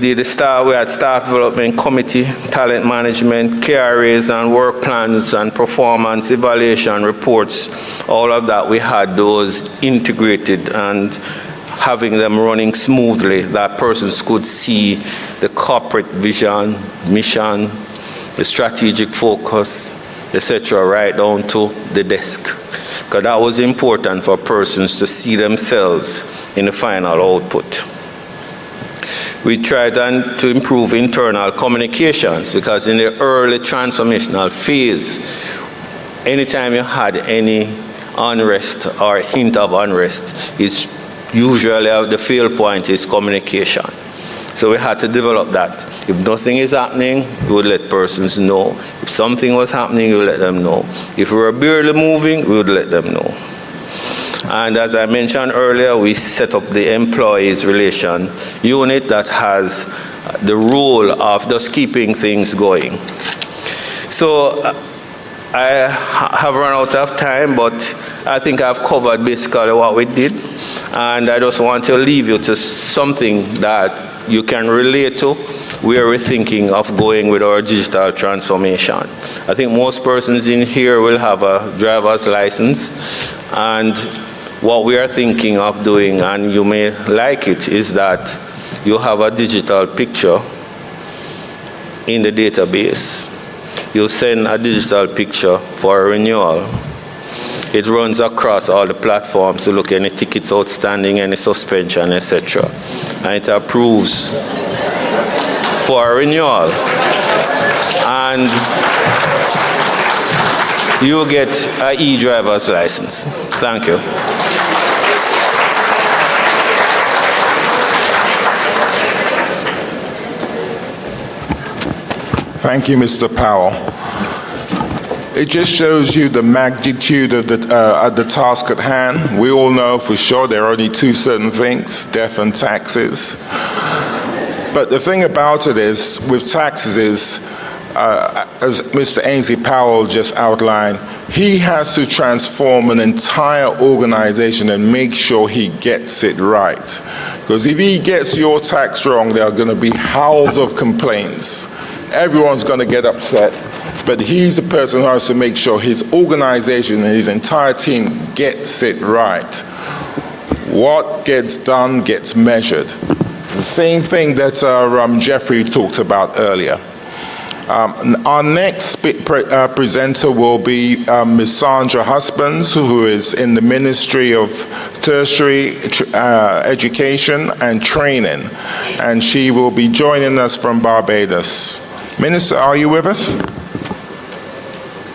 had staff development committee, talent management, KRAs and work plans and performance evaluation reports. All of that, we had those integrated and having them running smoothly, that persons could see the corporate vision, mission, the strategic focus, etc., right down to the desk. Because that was important for persons to see themselves in the final output. We tried to improve internal communications, because in the early transformational phase, anytime you had any unrest or hint of unrest, is usually the fail point is communication. So we had to develop that. If nothing is happening, we would let persons know. If something was happening, we would let them know. If we were barely moving, we would let them know. And as I mentioned earlier, we set up the employees relation unit that has the role of just keeping things going. So I have run out of time, but I think I've covered basically what we did. And I just want to leave you to something that you can relate to where we're thinking of going with our digital transformation. I think most persons in here will have a driver's license, and what we are thinking of doing, and you may like it, is that you have a digital picture in the database. You send a digital picture for a renewal. It runs across all the platforms to look at any tickets outstanding, any suspension, etc. And it approves for a renewal. And you get an e-driver's license. Thank you. Thank you, Mr. Powell. It just shows you the magnitude of the task at hand. We all know for sure there are only 2 certain things, death and taxes. But the thing about it is, with taxes is, as Mr. Ainsley Powell just outlined, he has to transform an entire organization and make sure he gets it right. Because if he gets your tax wrong, there are going to be howls of complaints. Everyone's going to get upset. But he's the person who has to make sure his organization and his entire team gets it right. What gets done gets measured. The same thing that Jeffrey talked about earlier. Our next presenter will be Ms. Sandra Husbands, who is in the Ministry of Tertiary Education and Training, and she will be joining us from Barbados. Minister, are you with us?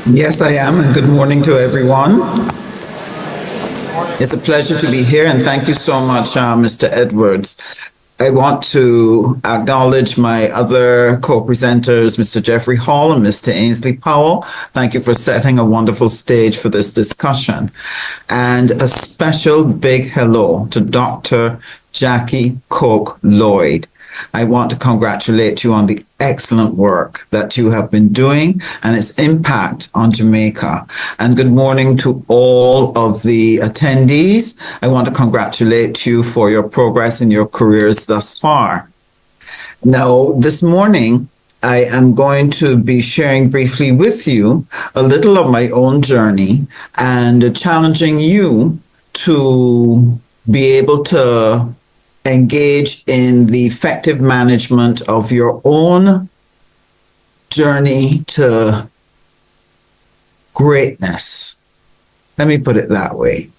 Yes, I am, and good morning to everyone. It's a pleasure to be here, and thank you so much, Mr. Edwards. I want to acknowledge my other co-presenters, Mr. Jeffrey Hall and Mr. Ainsley Powell. Thank you for setting a wonderful stage for this discussion. And a special big hello to Dr. Jackie Cook Lloyd. I want to congratulate you on the excellent work that you have been doing and its impact on Jamaica. And good morning to all of the attendees. I want to congratulate you for your progress in your careers thus far. Now, this morning, I am going to be sharing briefly with you a little of my own journey and challenging you to be able to engage in the effective management of your own journey to greatness. Let me put it that way,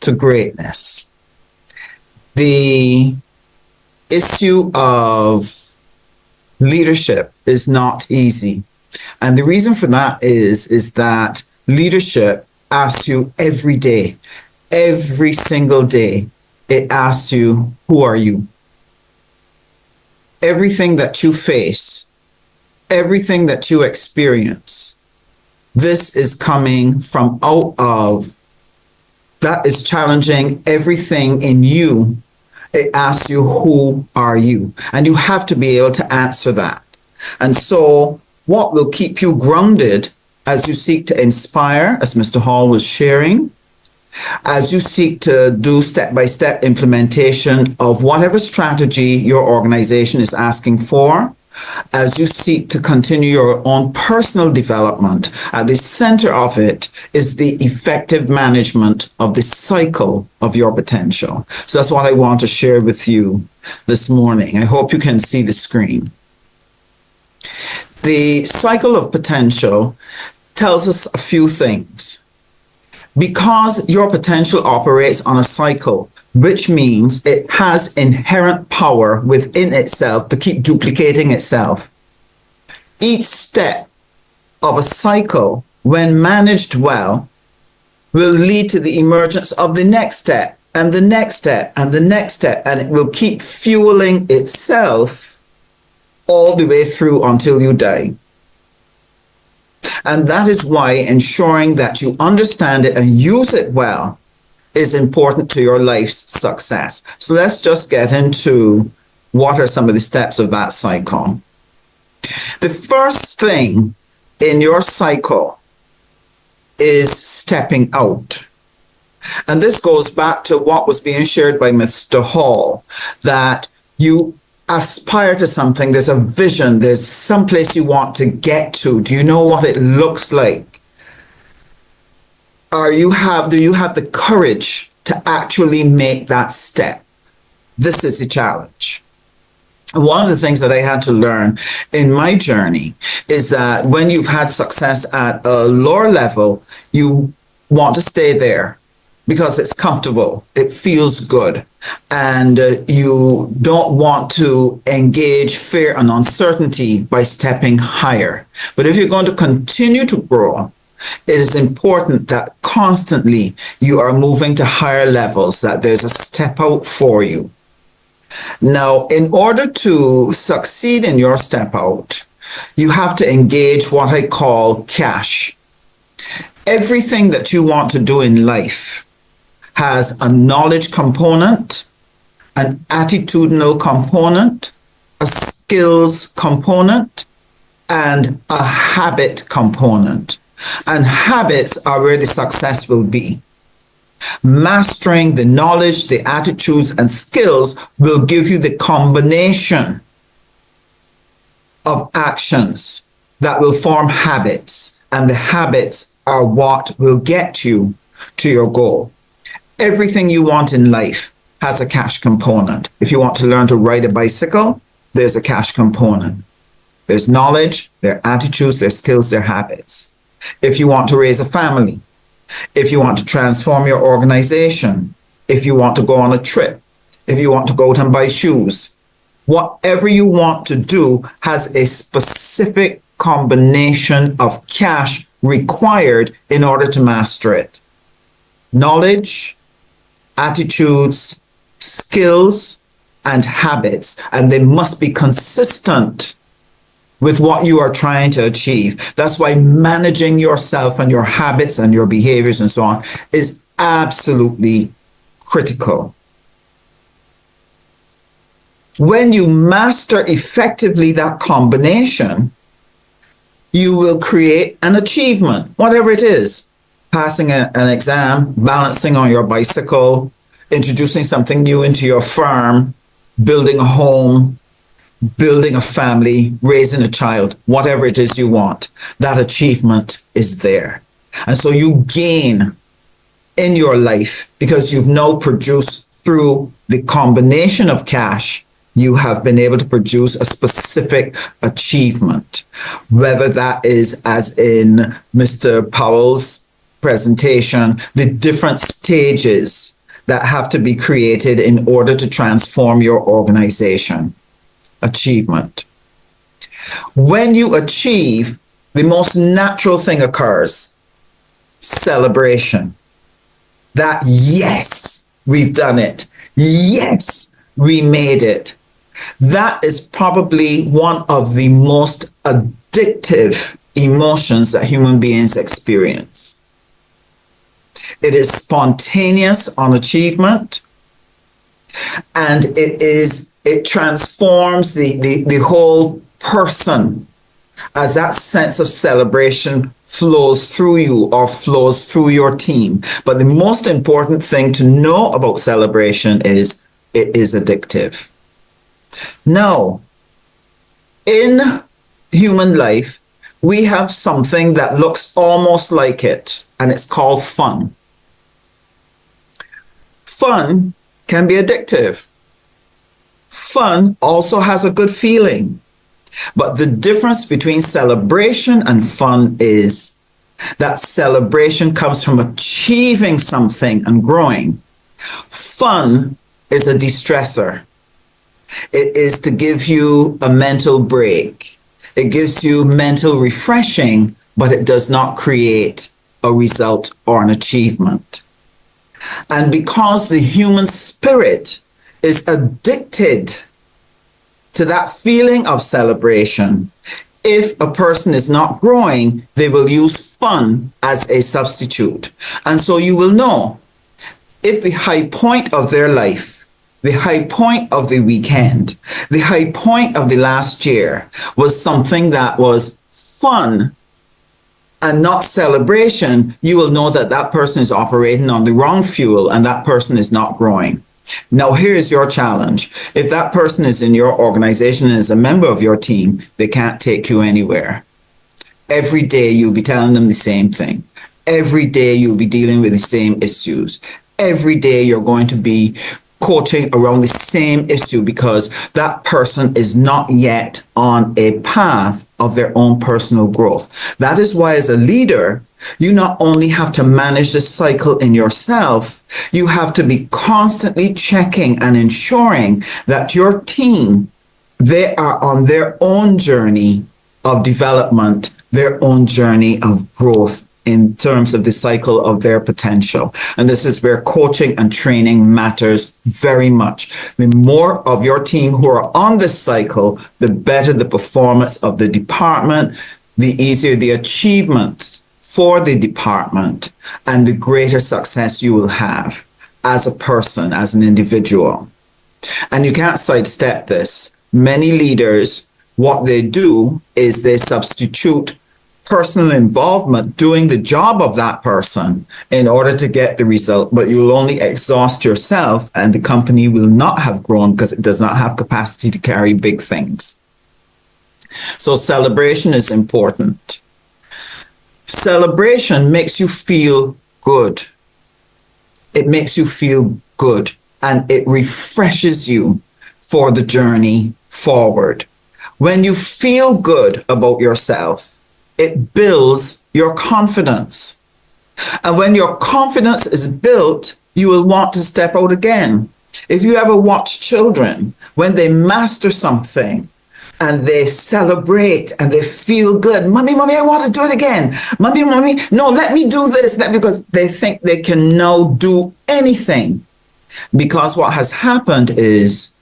to greatness. The issue of leadership is not easy. And the reason for that is that leadership asks you every day, every single day, it asks you, who are you? Everything that you face, everything that you experience, this is coming from out of, that is challenging everything in you. It asks you, who are you? And you have to be able to answer that. And so what will keep you grounded as you seek to inspire, as Mr. Hall was sharing, as you seek to do step-by-step implementation of whatever strategy your organization is asking for, as you seek to continue your own personal development, at the center of it is the effective management of the cycle of your potential. So that's what I want to share with you this morning. I hope you can see the screen. The cycle of potential tells us a few things. Because your potential operates on a cycle, which means it has inherent power within itself to keep duplicating itself. Each step of a cycle, when managed well, will lead to the emergence of the next step, and the next step, and the next step, and it will keep fueling itself all the way through until you die. And that is why ensuring that you understand it and use it well is important to your life's success. So let's just get into what are some of the steps of that cycle. The first thing in your cycle is stepping out. And this goes back to what was being shared by Mr. Hall, that you aspire to something, there's a vision, there's some place you want to get to. Do you know what it looks like? Do you have the courage to actually make that step? This is the challenge. And one of the things that I had to learn in my journey is that when you've had success at a lower level, you want to stay there because it's comfortable, it feels good, and you don't want to engage fear and uncertainty by stepping higher. But if you're going to continue to grow, it is important that constantly you are moving to higher levels, that there's a step out for you. Now, in order to succeed in your step out, you have to engage what I call cash. Everything that you want to do in life has a knowledge component, an attitudinal component, a skills component, and a habit component. And habits are where the success will be. Mastering the knowledge, the attitudes, and skills will give you the combination of actions that will form habits, and the habits are what will get you to your goal. Everything you want in life has a cash component. If you want to learn to ride a bicycle, there's a cash component. There's knowledge, their attitudes, their skills, their habits. If you want to raise a family, if you want to transform your organization, if you want to go on a trip, if you want to go out and buy shoes, whatever you want to do has a specific combination of cash required in order to master it. Knowledge, attitudes, skills, and habits, and they must be consistent with what you are trying to achieve. That's why managing yourself and your habits and your behaviors and so on is absolutely critical. When you master effectively that combination, you will create an achievement, whatever it is. Passing an exam, balancing on your bicycle, introducing something new into your firm, building a home, building a family, raising a child, whatever it is you want, that achievement is there. And so you gain in your life because you've now produced through the combination of cash, you have been able to produce a specific achievement, whether that is, as in Mr. Powell's presentation, the different stages that have to be created in order to transform your organization. Achievement. When you achieve, the most natural thing occurs. Celebration. That, yes, we've done it. Yes, we made it. That is probably one of the most addictive emotions that human beings experience. It is spontaneous on achievement, and it transforms the whole person as that sense of celebration flows through you or flows through your team. But the most important thing to know about celebration is it is addictive. Now, in human life, we have something that looks almost like it, and it's called fun. Fun can be addictive. Fun also has a good feeling. But the difference between celebration and fun is that celebration comes from achieving something and growing. Fun is a de-stressor. It is to give you a mental break. It gives you mental refreshing, but it does not create a result or an achievement. And because the human spirit is addicted to that feeling of celebration, if a person is not growing, they will use fun as a substitute. And so you will know if the high point of their life, the high point of the weekend, the high point of the last year was something that was fun and not celebration, you will know that that person is operating on the wrong fuel and that person is not growing. Now, here's your challenge. If that person is in your organization and is a member of your team, they can't take you anywhere. Every day you'll be telling them the same thing. Every day you'll be dealing with the same issues. Every day you're going to be coaching around the same issue because that person is not yet on a path of their own personal growth. That is why, as a leader, you not only have to manage the cycle in yourself, you have to be constantly checking and ensuring that your team, they are on their own journey of development, their own journey of growth in terms of the cycle of their potential. And this is where coaching and training matters very much. The more of your team who are on this cycle, the better the performance of the department, the easier the achievements for the department, and the greater success you will have as a person, as an individual. And you can't sidestep this. Many leaders, what they do is they substitute personal involvement doing the job of that person in order to get the result, but you'll only exhaust yourself and the company will not have grown because it does not have capacity to carry big things. So celebration is important. Celebration makes you feel good. It makes you feel good and it refreshes you for the journey forward. When you feel good about yourself, it builds your confidence. And when your confidence is built, you will want to step out again. If you ever watch children, when they master something and they celebrate and they feel good, mommy, I want to do it again. Mommy, no, let me do this. Because they think they can now do anything. Because what has happened is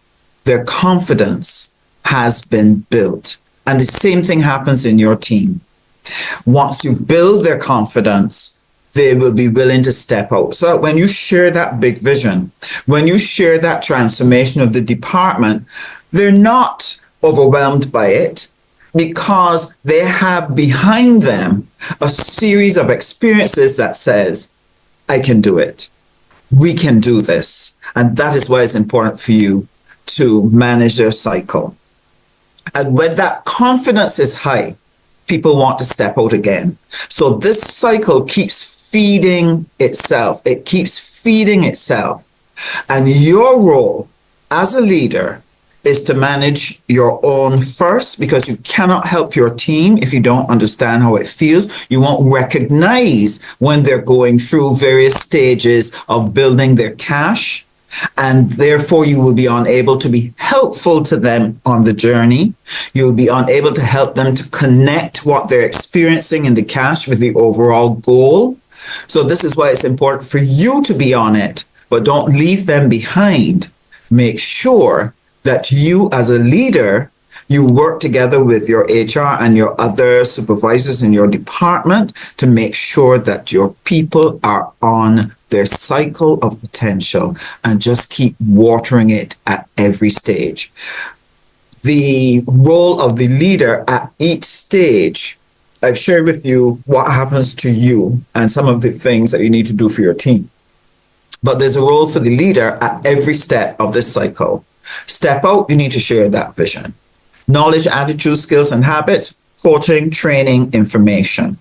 their confidence has been built. And the same thing happens in your team. Once you build their confidence, they will be willing to step out. So when you share that big vision, when you share that transformation of the department, they're not overwhelmed by it because they have behind them a series of experiences that says, I can do it. We can do this. And that is why it's important for you to manage their cycle. And when that confidence is high, people want to step out again. So this cycle keeps feeding itself. It keeps feeding itself. And your role as a leader is to manage your own first, because you cannot help your team if you don't understand how it feels. You won't recognize when they're going through various stages of building their cash. And therefore, you will be unable to be helpful to them on the journey. You'll be unable to help them to connect what they're experiencing in the cash with the overall goal. So this is why it's important for you to be on it, but don't leave them behind. Make sure that you as a leader, you work together with your HR and your other supervisors in your department to make sure that your people are on their cycle of potential and just keep watering it at every stage. The role of the leader at each stage, I've shared with you what happens to you and some of the things that you need to do for your team. But there's a role for the leader at every step of this cycle. Step out, you need to share that vision. Knowledge, attitude, skills, and habits, coaching, training, information.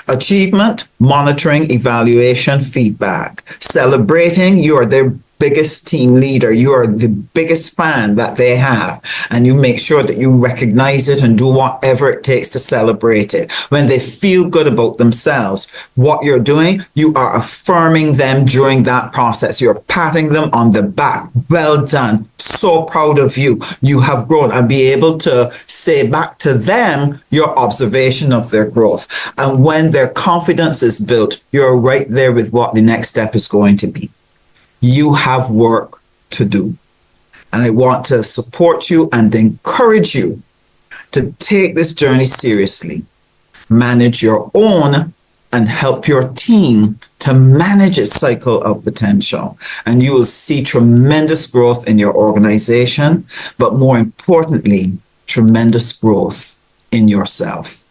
Achievement, monitoring, evaluation, feedback. Celebrating, you are their biggest team leader. You are the biggest fan that they have. And you make sure that you recognize it and do whatever it takes to celebrate it. When they feel good about themselves, what you're doing, you are affirming them during that process. You're patting them on the back. Well done. So proud of you. You have grown, and be able to say back to them your observation of their growth. And when their confidence is built, you're right there with what the next step is going to be. You have work to do. And I want to support you and encourage you to take this journey seriously. Manage your own and help your team to manage its cycle of potential. And you will see tremendous growth in your organization, but more importantly, tremendous growth in yourself.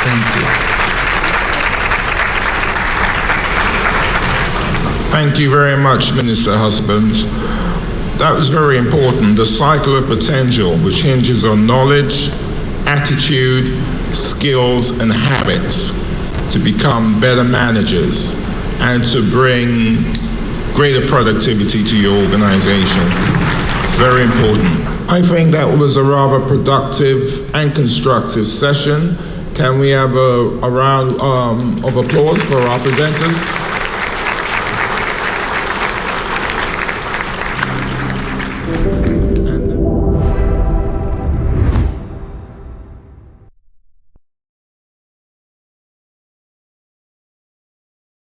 Thank you. Thank you very much, Minister Husbands. That was very important. The cycle of potential, which hinges on knowledge, attitude, skills, and habits to become better managers and to bring greater productivity to your organization. Very important. I think that was a rather productive and constructive session. Can we have a round of applause for our presenters?